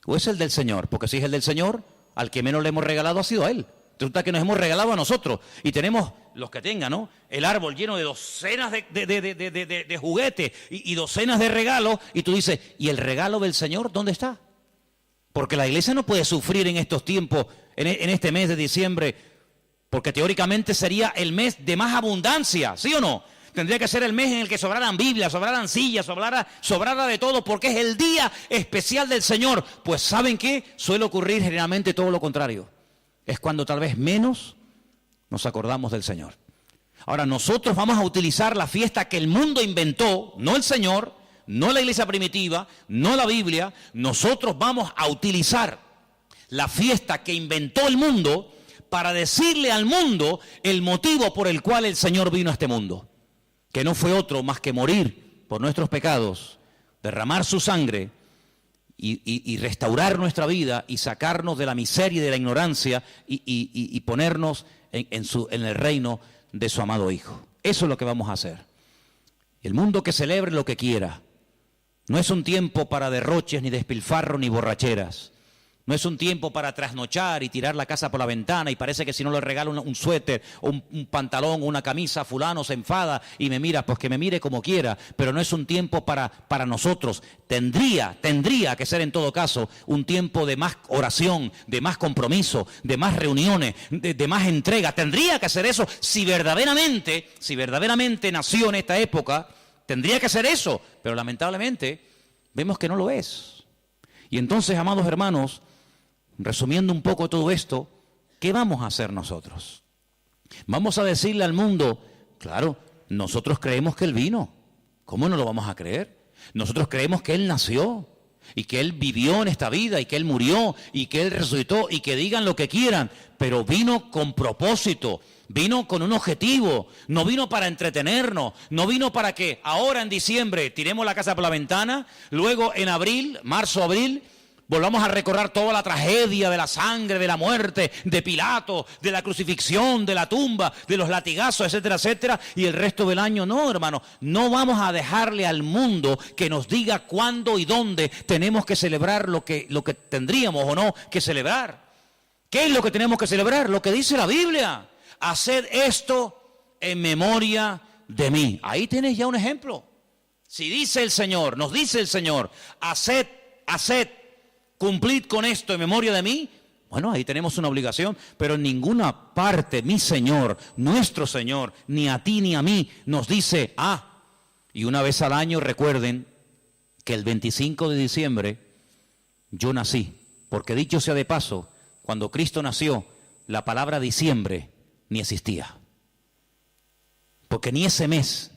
¿O es el del Señor? Porque si es el del Señor, al que menos le hemos regalado ha sido a Él. Resulta que nos hemos regalado a nosotros. Y tenemos, los que tengan, ¿no?, el árbol lleno de docenas de juguetes y docenas de regalos. Y tú dices, ¿y el regalo del Señor dónde está? Porque la iglesia no puede sufrir en estos tiempos, en este mes de diciembre, porque teóricamente sería el mes de más abundancia, ¿sí o no? Tendría que ser el mes en el que sobraran Biblias, sobraran sillas, sobrara de todo, porque es el día especial del Señor. Pues ¿saben qué? Suele ocurrir generalmente todo lo contrario. Es cuando tal vez menos nos acordamos del Señor. Ahora, nosotros vamos a utilizar la fiesta que el mundo inventó, no el Señor, no la iglesia primitiva, no la Biblia. Nosotros vamos a utilizar la fiesta que inventó el mundo para decirle al mundo el motivo por el cual el Señor vino a este mundo. Que no fue otro más que morir por nuestros pecados, derramar su sangre y restaurar nuestra vida y sacarnos de la miseria y de la ignorancia y ponernos en el reino de su amado Hijo. Eso es lo que vamos a hacer. El mundo que celebre lo que quiera. No es un tiempo para derroches, ni despilfarros, ni borracheras. No es un tiempo para trasnochar y tirar la casa por la ventana y parece que si no le regalo un suéter o un pantalón o una camisa, fulano se enfada y me mira, pues que me mire como quiera. Pero no es un tiempo para nosotros. Tendría que ser en todo caso un tiempo de más oración, de más compromiso, de más reuniones, de más entrega. Tendría que ser eso. Si verdaderamente nació en esta época, tendría que ser eso. Pero lamentablemente vemos que no lo es. Y entonces, amados hermanos, resumiendo un poco todo esto, ¿qué vamos a hacer nosotros? Vamos a decirle al mundo, claro, nosotros creemos que Él vino. ¿Cómo no lo vamos a creer? Nosotros creemos que Él nació y que Él vivió en esta vida y que Él murió y que Él resucitó y que digan lo que quieran, pero vino con propósito, vino con un objetivo, no vino para entretenernos, no vino para que ahora en diciembre tiremos la casa por la ventana, luego en abril, marzo, abril, volvamos a recordar toda la tragedia de la sangre, de la muerte, de Pilato, de la crucifixión, de la tumba, de los latigazos, etcétera, etcétera, y el resto del año. No, hermano, no vamos a dejarle al mundo que nos diga cuándo y dónde tenemos que celebrar lo que tendríamos o no que celebrar. ¿Qué es lo que tenemos que celebrar? Lo que dice la Biblia. Haced esto en memoria de mí. Ahí tienes ya un ejemplo. Si dice el Señor, nos dice el Señor, haced, cumplid con esto en memoria de mí, Bueno, ahí tenemos una obligación, pero en ninguna parte mi Señor, nuestro Señor, ni a ti ni a mí, nos dice, y una vez al año recuerden que el 25 de diciembre yo nací, porque dicho sea de paso, cuando Cristo nació, la palabra diciembre ni existía, porque ni ese mes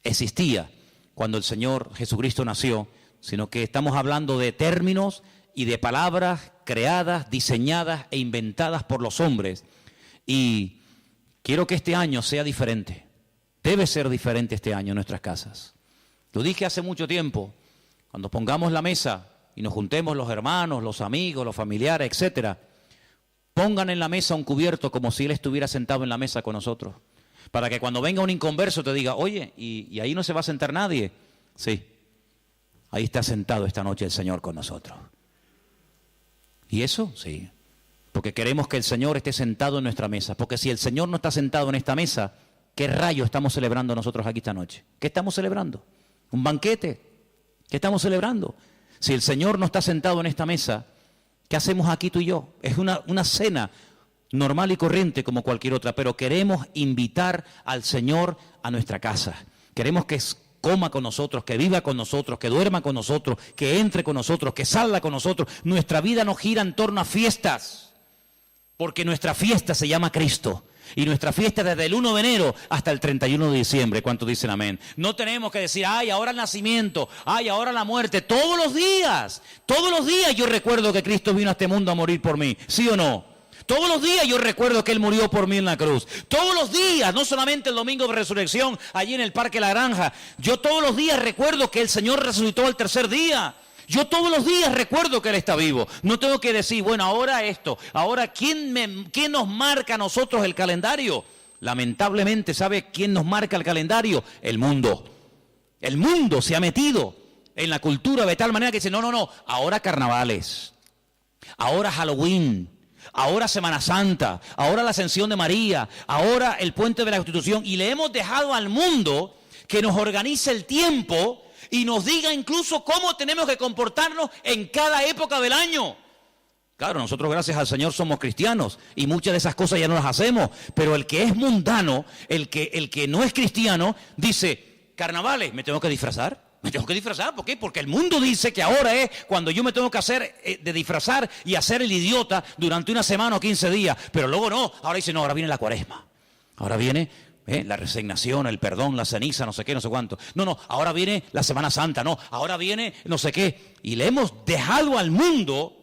existía cuando el Señor Jesucristo nació, sino que estamos hablando de términos y de palabras creadas, diseñadas e inventadas por los hombres. Y quiero que este año sea diferente. Debe ser diferente este año en nuestras casas. Lo dije hace mucho tiempo, cuando pongamos la mesa y nos juntemos los hermanos, los amigos, los familiares, etcétera, pongan en la mesa un cubierto como si Él estuviera sentado en la mesa con nosotros. Para que cuando venga un inconverso te diga, oye, ¿y ahí no se va a sentar nadie? Sí, ahí está sentado esta noche el Señor con nosotros. ¿Y eso? Sí, porque queremos que el Señor esté sentado en nuestra mesa. Porque si el Señor no está sentado en esta mesa, ¿qué rayo estamos celebrando nosotros aquí esta noche? ¿Qué estamos celebrando? ¿Un banquete? ¿Qué estamos celebrando? Si el Señor no está sentado en esta mesa, ¿qué hacemos aquí tú y yo? Es una cena normal y corriente como cualquier otra, pero queremos invitar al Señor a nuestra casa. Queremos que coma con nosotros, que viva con nosotros, que duerma con nosotros, que entre con nosotros, que salga con nosotros. Nuestra vida no gira en torno a fiestas, porque nuestra fiesta se llama Cristo. Y nuestra fiesta desde el 1 de enero hasta el 31 de diciembre. ¿Cuántos dicen amén? No tenemos que decir, ahora el nacimiento, ahora la muerte. Todos los días yo recuerdo que Cristo vino a este mundo a morir por mí. ¿Sí o no? Todos los días yo recuerdo que Él murió por mí en la cruz. Todos los días, no solamente el domingo de resurrección, allí en el Parque La Granja. Yo todos los días recuerdo que el Señor resucitó al tercer día. Yo todos los días recuerdo que Él está vivo. No tengo que decir, bueno, ahora esto. Ahora, ¿quién nos marca a nosotros el calendario? Lamentablemente, ¿sabe quién nos marca el calendario? El mundo. El mundo se ha metido en la cultura de tal manera que dice, no, ahora carnavales, ahora Halloween, ahora Semana Santa, ahora la Ascensión de María, ahora el Puente de la Constitución. Y le hemos dejado al mundo que nos organice el tiempo y nos diga incluso cómo tenemos que comportarnos en cada época del año. Claro, nosotros gracias al Señor somos cristianos y muchas de esas cosas ya no las hacemos, pero el que es mundano, el que no es cristiano, dice, carnavales, ¿me tengo que disfrazar? Me tengo que disfrazar, ¿por qué? Porque el mundo dice que ahora es cuando yo me tengo que hacer de disfrazar y hacer el idiota durante una semana o 15 días, pero luego no, ahora dice, no, ahora viene la cuaresma, ahora viene la resignación, el perdón, la ceniza, no sé qué, no sé cuánto. No, ahora viene la Semana Santa, no, ahora viene no sé qué. Y le hemos dejado al mundo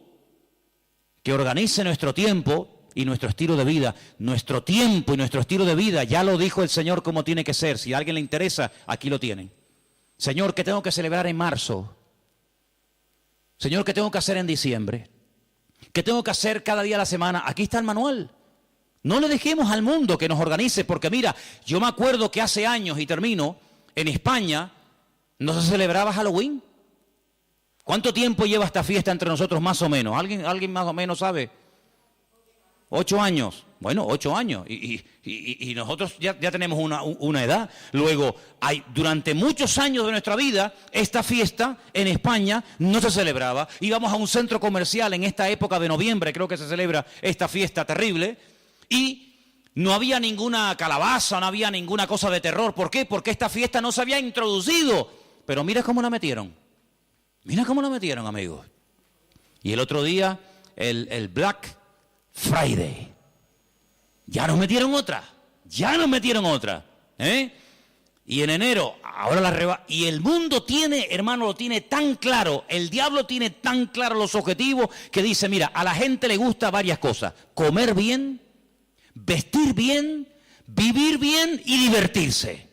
que organice nuestro tiempo y nuestro estilo de vida. Nuestro tiempo y nuestro estilo de vida, ya lo dijo el Señor cómo tiene que ser. Si a alguien le interesa, aquí lo tienen. Señor, ¿qué tengo que celebrar en marzo? Señor, ¿qué tengo que hacer en diciembre? ¿Qué tengo que hacer cada día de la semana? Aquí está el manual. No le dejemos al mundo que nos organice, porque mira, yo me acuerdo que hace años, y termino, en España no se celebraba Halloween. ¿Cuánto tiempo lleva esta fiesta entre nosotros más o menos? ¿Alguien más o menos sabe? 8 años. Bueno, 8 años. Y nosotros ya tenemos una edad. Luego, durante muchos años de nuestra vida, esta fiesta en España no se celebraba. Íbamos a un centro comercial en esta época de noviembre, creo que se celebra esta fiesta terrible, y no había ninguna calabaza, no había ninguna cosa de terror. ¿Por qué? Porque esta fiesta no se había introducido. Pero mira cómo la metieron. Mira cómo la metieron, amigos. Y el otro día, el Black Friday. Ya nos metieron otra. Y en enero, ahora y el mundo tiene, hermano, lo tiene tan claro, el diablo tiene tan claro los objetivos que dice, mira, a la gente le gusta varias cosas. Comer bien, vestir bien, vivir bien y divertirse.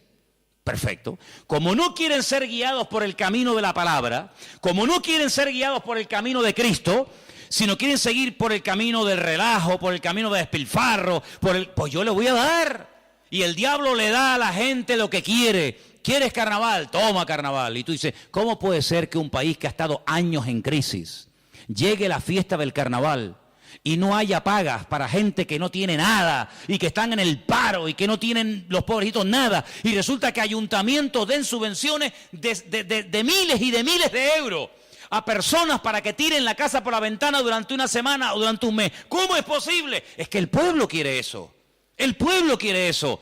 Perfecto. Como no quieren ser guiados por el camino de la palabra, como no quieren ser guiados por el camino de Cristo, sino quieren seguir por el camino del relajo, por el camino del despilfarro, pues yo le voy a dar. Y el diablo le da a la gente lo que quiere. ¿Quieres carnaval? Toma carnaval. Y tú dices, ¿cómo puede ser que un país que ha estado años en crisis llegue la fiesta del carnaval y no haya pagas para gente que no tiene nada y que están en el paro y que no tienen los pobrecitos nada? Y resulta que ayuntamientos den subvenciones de miles y de miles de euros a personas para que tiren la casa por la ventana durante una semana o durante un mes. ¿Cómo es posible? Es que el pueblo quiere eso. El pueblo quiere eso.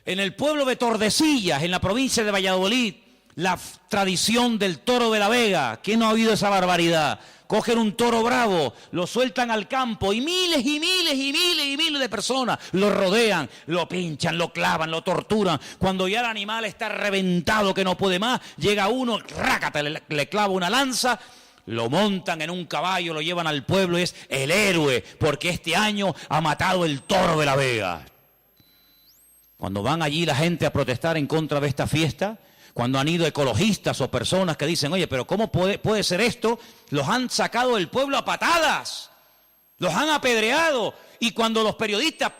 En el pueblo de Tordesillas, en la provincia de Valladolid, la tradición del toro de la Vega. ¿Quién no ha oído esa barbaridad? Cogen un toro bravo, lo sueltan al campo y miles y miles y miles y miles de personas lo rodean, lo pinchan, lo clavan, lo torturan. Cuando ya el animal está reventado que no puede más, llega uno, rácate, le clava una lanza, lo montan en un caballo, lo llevan al pueblo y es el héroe, porque este año ha matado el toro de la Vega. Cuando van allí la gente a protestar en contra de esta fiesta, cuando han ido ecologistas o personas que dicen, oye, pero ¿cómo puede ser esto? Los han sacado del pueblo a patadas, los han apedreado. Y cuando los periodistas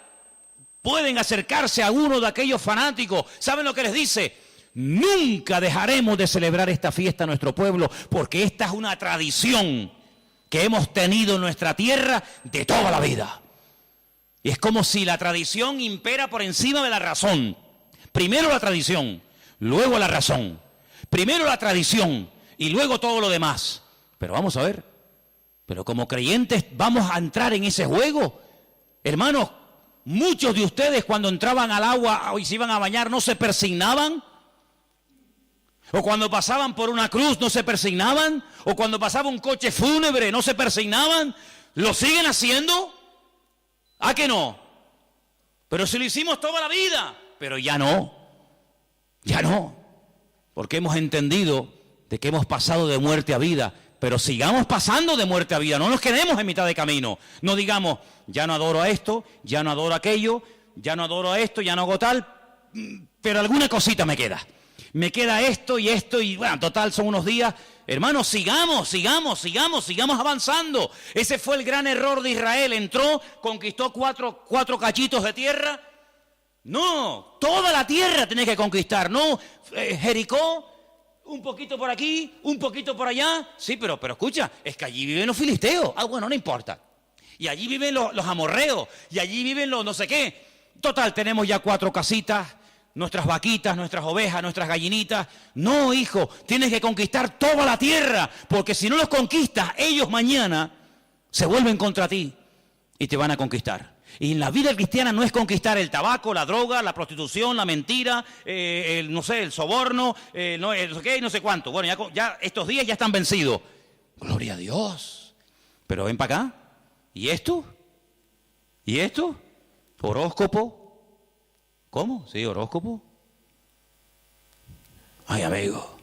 pueden acercarse a uno de aquellos fanáticos, ¿saben lo que les dice? Nunca dejaremos de celebrar esta fiesta en nuestro pueblo, porque esta es una tradición que hemos tenido en nuestra tierra de toda la vida. Y es como si la tradición impera por encima de la razón. Primero la tradición, luego la razón. Primero la tradición y luego todo lo demás. Pero vamos a ver, pero como creyentes vamos a entrar en ese juego. Hermanos, muchos de ustedes cuando entraban al agua y se iban a bañar no se persignaban. O cuando pasaban por una cruz no se persignaban. O cuando pasaba un coche fúnebre no se persignaban. ¿Lo siguen haciendo? ¿A que no? Pero si lo hicimos toda la vida. Pero ya no. Ya no. Porque hemos entendido de que hemos pasado de muerte a vida. Pero sigamos pasando de muerte a vida. No nos quedemos en mitad de camino. No digamos, ya no adoro a esto, ya no adoro a aquello, ya no adoro a esto, ya no hago tal. Pero alguna cosita me queda. Me queda esto y bueno, total son unos días. Hermanos, sigamos avanzando. Ese fue el gran error de Israel. Entró, conquistó cuatro cachitos de tierra. No, toda la tierra tenés que conquistar. No, Jericó, un poquito por aquí, un poquito por allá. Sí, pero escucha, es que allí viven los filisteos. Ah, bueno, no importa. Y allí viven los amorreos. Y allí viven los no sé qué. Total, tenemos ya 4 casitas. Nuestras vaquitas, nuestras ovejas, nuestras gallinitas. No, hijo, tienes que conquistar toda la tierra, porque si no los conquistas, ellos mañana se vuelven contra ti y te van a conquistar. Y en la vida cristiana no es conquistar el tabaco, la droga, la prostitución, la mentira, el soborno, no sé cuánto. Bueno, ya estos días ya están vencidos. Gloria a Dios. Pero ven para acá. ¿Y esto? ¿Y esto? Horóscopo. ¿Cómo? ¿Sí, horóscopo? Ay, amigo.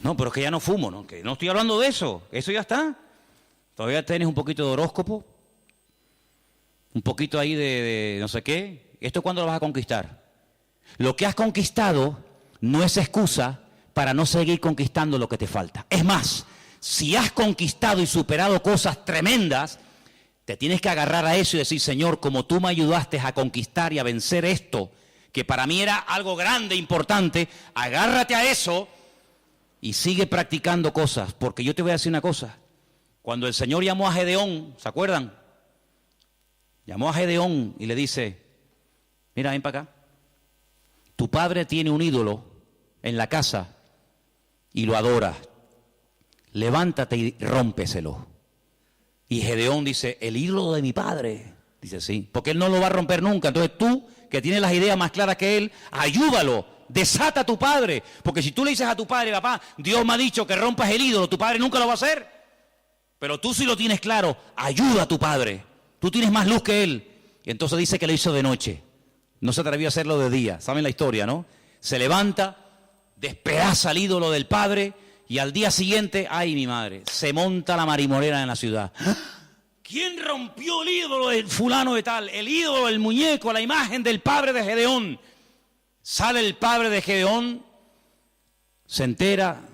No, pero es que ya no fumo, ¿no? Que no estoy hablando de eso. Eso ya está. Todavía tienes un poquito de horóscopo. Un poquito ahí de no sé qué. ¿Esto cuándo lo vas a conquistar? Lo que has conquistado no es excusa para no seguir conquistando lo que te falta. Es más, si has conquistado y superado cosas tremendas, te tienes que agarrar a eso y decir, Señor, como tú me ayudaste a conquistar y a vencer esto, que para mí era algo grande, importante, agárrate a eso y sigue practicando cosas. Porque yo te voy a decir una cosa. Cuando el Señor llamó a Gedeón, ¿se acuerdan? Llamó a Gedeón y le dice, mira, ven para acá. Tu padre tiene un ídolo en la casa y lo adora. Levántate y rómpeselo. Y Gedeón dice, el ídolo de mi padre. Dice, sí, porque él no lo va a romper nunca. Entonces tú, que tienes las ideas más claras que él, ayúdalo, desata a tu padre. Porque si tú le dices a tu padre, papá, Dios me ha dicho que rompas el ídolo, tu padre nunca lo va a hacer. Pero tú sí lo tienes claro, ayuda a tu padre. Tú tienes más luz que él. Y entonces dice que lo hizo de noche. No se atrevió a hacerlo de día. ¿Saben la historia, no? Se levanta, despedaza el ídolo del padre. Y al día siguiente, ay mi madre, se monta la marimorena en la ciudad. ¿Quién rompió el ídolo del fulano de tal? El ídolo, el muñeco, la imagen del padre de Gedeón. Sale el padre de Gedeón, se entera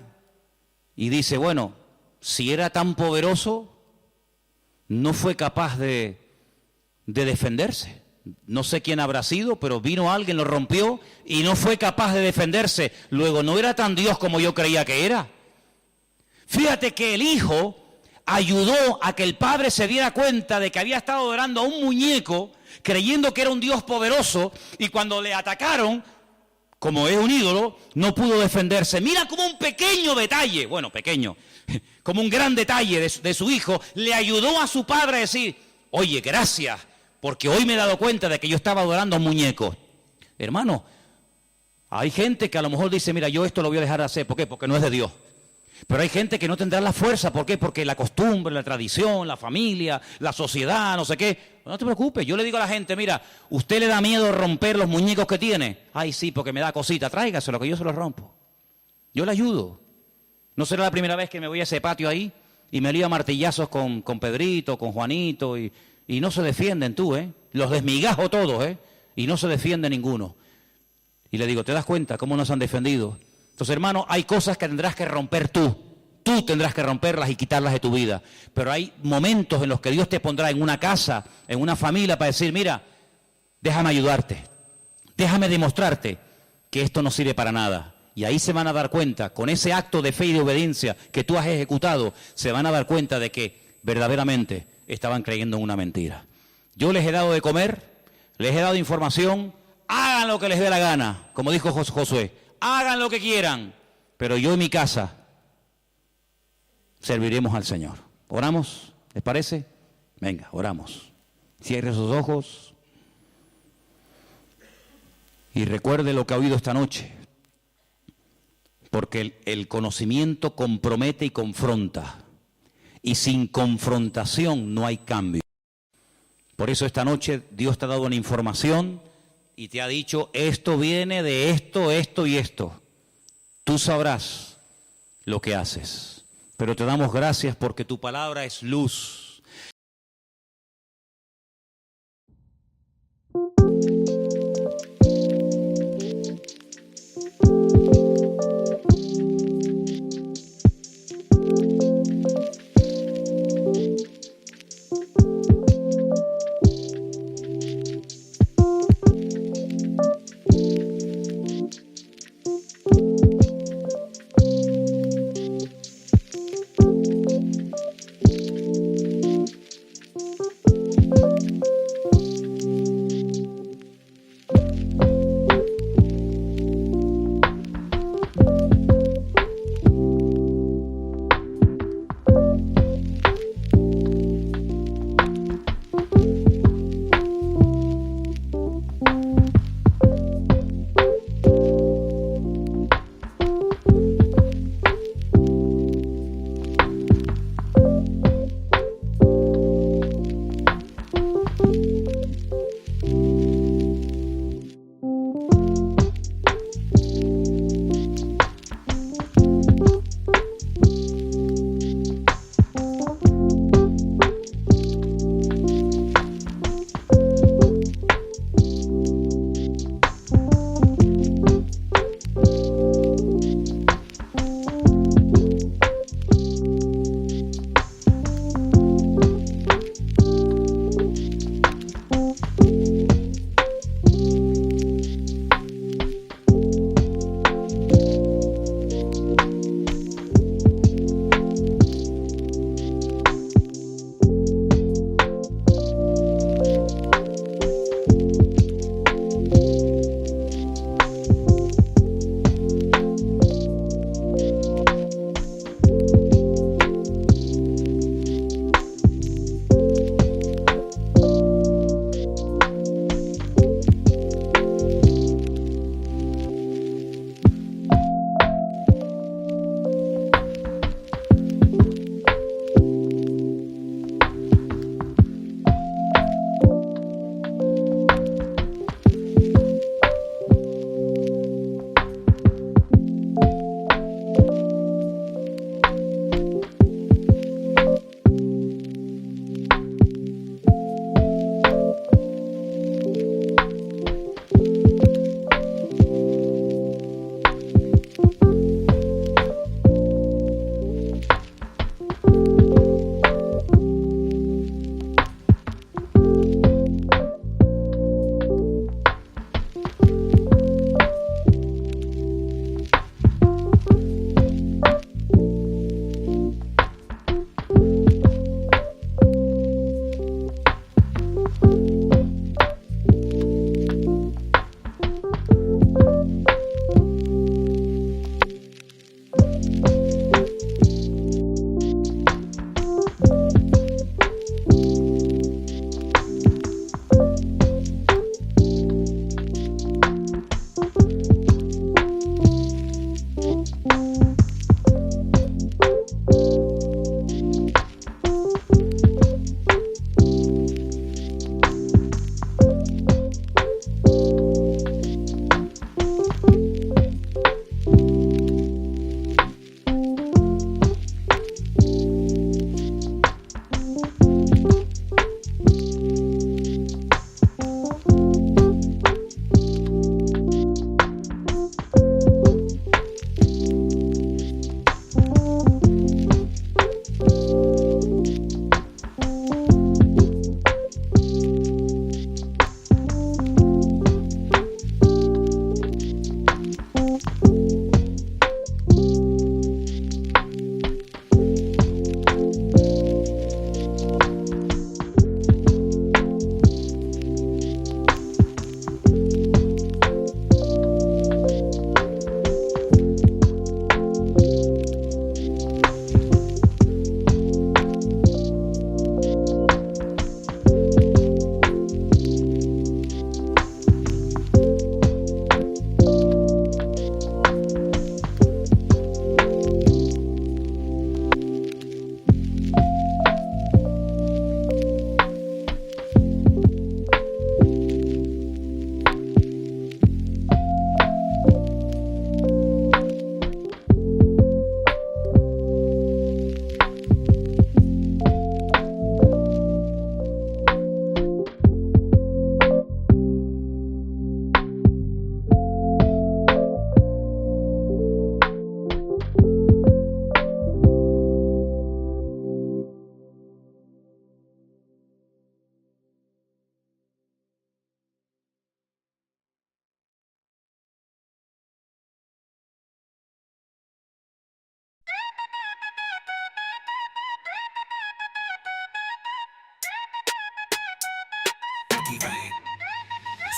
y dice, bueno, si era tan poderoso, no fue capaz de defenderse. No sé quién habrá sido, pero vino alguien, lo rompió y no fue capaz de defenderse. Luego, no era tan Dios como yo creía que era. Fíjate que el hijo ayudó a que el padre se diera cuenta de que había estado adorando a un muñeco, creyendo que era un Dios poderoso, y cuando le atacaron, como es un ídolo, no pudo defenderse. Mira como un pequeño detalle, bueno, pequeño, como un gran detalle de su hijo, le ayudó a su padre a decir, oye, gracias, porque hoy me he dado cuenta de que yo estaba adorando a un muñeco. Hermano, hay gente que a lo mejor dice, mira, yo esto lo voy a dejar de hacer. ¿Por qué? Porque no es de Dios. Pero hay gente que no tendrá la fuerza. ¿Por qué? Porque la costumbre, la tradición, la familia, la sociedad, no sé qué. No te preocupes. Yo le digo a la gente, mira, ¿usted le da miedo romper los muñecos que tiene? Ay, sí, porque me da cosita. Tráigaselo, que yo se los rompo. Yo le ayudo. No será la primera vez que me voy a ese patio ahí y me lío a martillazos con Pedrito, con Juanito y no se defienden tú, ¿eh? Los desmigajo todos, ¿eh? Y no se defiende ninguno. Y le digo, ¿te das cuenta cómo nos han defendido? Entonces, hermano, hay cosas que tendrás que romper tú. Tú tendrás que romperlas y quitarlas de tu vida. Pero hay momentos en los que Dios te pondrá en una casa, en una familia, para decir, mira, déjame ayudarte. Déjame demostrarte que esto no sirve para nada. Y ahí se van a dar cuenta, con ese acto de fe y de obediencia que tú has ejecutado, se van a dar cuenta de que verdaderamente estaban creyendo en una mentira. Yo les he dado de comer, les he dado información, hagan lo que les dé la gana, como dijo Josué, hagan lo que quieran, pero yo en mi casa serviremos al Señor. ¿Oramos? ¿Les parece? Venga, oramos. Cierre sus ojos y recuerde lo que ha oído esta noche, porque el conocimiento compromete y confronta, y sin confrontación no hay cambio. Por eso esta noche Dios te ha dado una información y te ha dicho, esto viene de esto, esto y esto. Tú sabrás lo que haces, pero te damos gracias porque tu palabra es luz.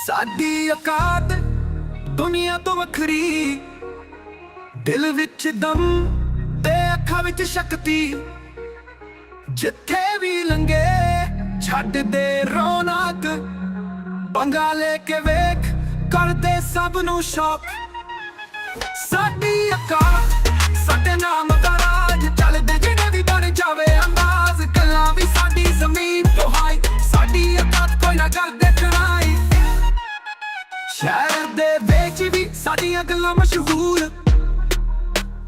ਸਾਡੀ ਔਕਾਤ ਦੁਨੀਆ ਤੋਂ ਵੱਖਰੀ, ਦਿਲ ਵਿੱਚ ਦਮ ਤੇ ਅੱਖਾਂ ਵਿੱਚ ਸ਼ਕਤੀ। ਜਿੱਥੇ ਵੀ ਲੰਘੇ ਛੱਡ ਦੇ ਰੌਣਕ, ਪੰਗਾ ਲੈ ਕੇ ਵੇਖ ਕਰਦੇ ਸਭ ਨੂੰ ਸ਼ੌਕ। ਸਾਡੀ ਔਕਾਤ ਸਾਡੇ ਨਾਮ ਦਾ ਰਾਜ, ਚੱਲਦੇ ਜਿਹੜੇ ਵੀ ਬਣ ਜਾਵੇ ਅੰਦਾਜ਼। ਗੱਲਾਂ ਵੀ ਸਾਡੀ ਜ਼ਮੀਨ ਤੋਂ ਹਾਈ, ਸਾਡੀ ਔਕਾਤ ਕੋਈ ਨਾ ਕਰਦੇ ਟਰਾਈ। ਸ਼ਹਿਰ ਦੇ ਵਿੱਚ ਵੀ ਸਾਡੀਆਂ ਗੱਲਾਂ ਮਸ਼ਹੂਰ,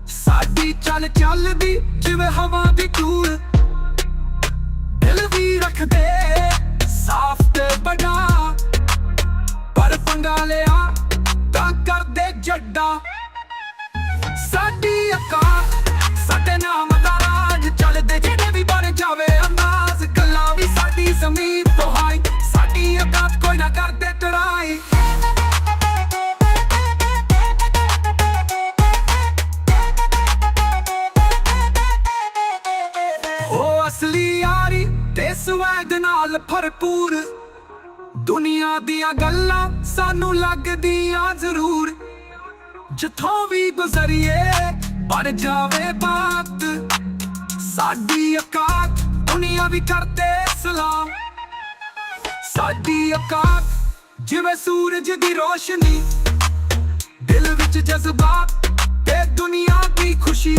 ਸਾਡੀ ਚੱਲ ਚੱਲਦੀ ਜਿਵੇਂ ਹਵਾ ਦੀ ਧੂੜ। ਦਿਲ ਵੀ ਰੱਖਦੇ ਸਾਫ਼ ਤੇ ਬੜਾ, ਪਰ ਪੰਗਾ ਲਿਆ ਤਾਂ ਕਰਦੇ ਜੱਡਾ। ਸਾਡੀ ਔਕਾਤ ਸਾਡੇ ਨਾਮ ਦਾ ਰਾਜ, ਚੱਲਦੇ ਜਿਹੜੇ ਵੀ ਬਣ ਜਾਵੇ ਅੰਦਾਜ਼। ਗੱਲਾਂ ਵੀ ਸਾਡੀ ਜ਼ਮੀਨ ਤੋਂ ਹਾਈ, ਸਾਡੀ ਔਕਾਤ ਕੋਈ ਨਾ ਕਰਦੇ ਟਰਾਈ। ਉਹ ਅਸਲੀ ਯਾਰੀ ਤੇ ਸਵੈਗ ਨਾਲ ਭਰਪੂਰ, ਦੁਨੀਆ ਦੀਆਂ ਗੱਲਾਂ ਸਾਨੂੰ ਲੱਗਦੀਆਂ ਜ਼ਰੂਰ। ਜਿੱਥੋਂ ਵੀ ਗੁਜ਼ਰੀਏ ਬਣ ਜਾਵੇ ਬਾਤ, ਸਾਡੀ ਔਕਾਤ ਦੁਨੀਆ ਵੀ ਕਰਦੇ ਸਲਾਮ। ਸਾਡੀ ਔਕਾਤ ਜਿਵੇਂ ਸੂਰਜ ਦੀ ਰੋਸ਼ਨੀ, ਦਿਲ ਵਿੱਚ ਜਜ਼ਬਾਤ ਤੇ ਦੁਨੀਆ ਦੀ ਖੁਸ਼ੀ।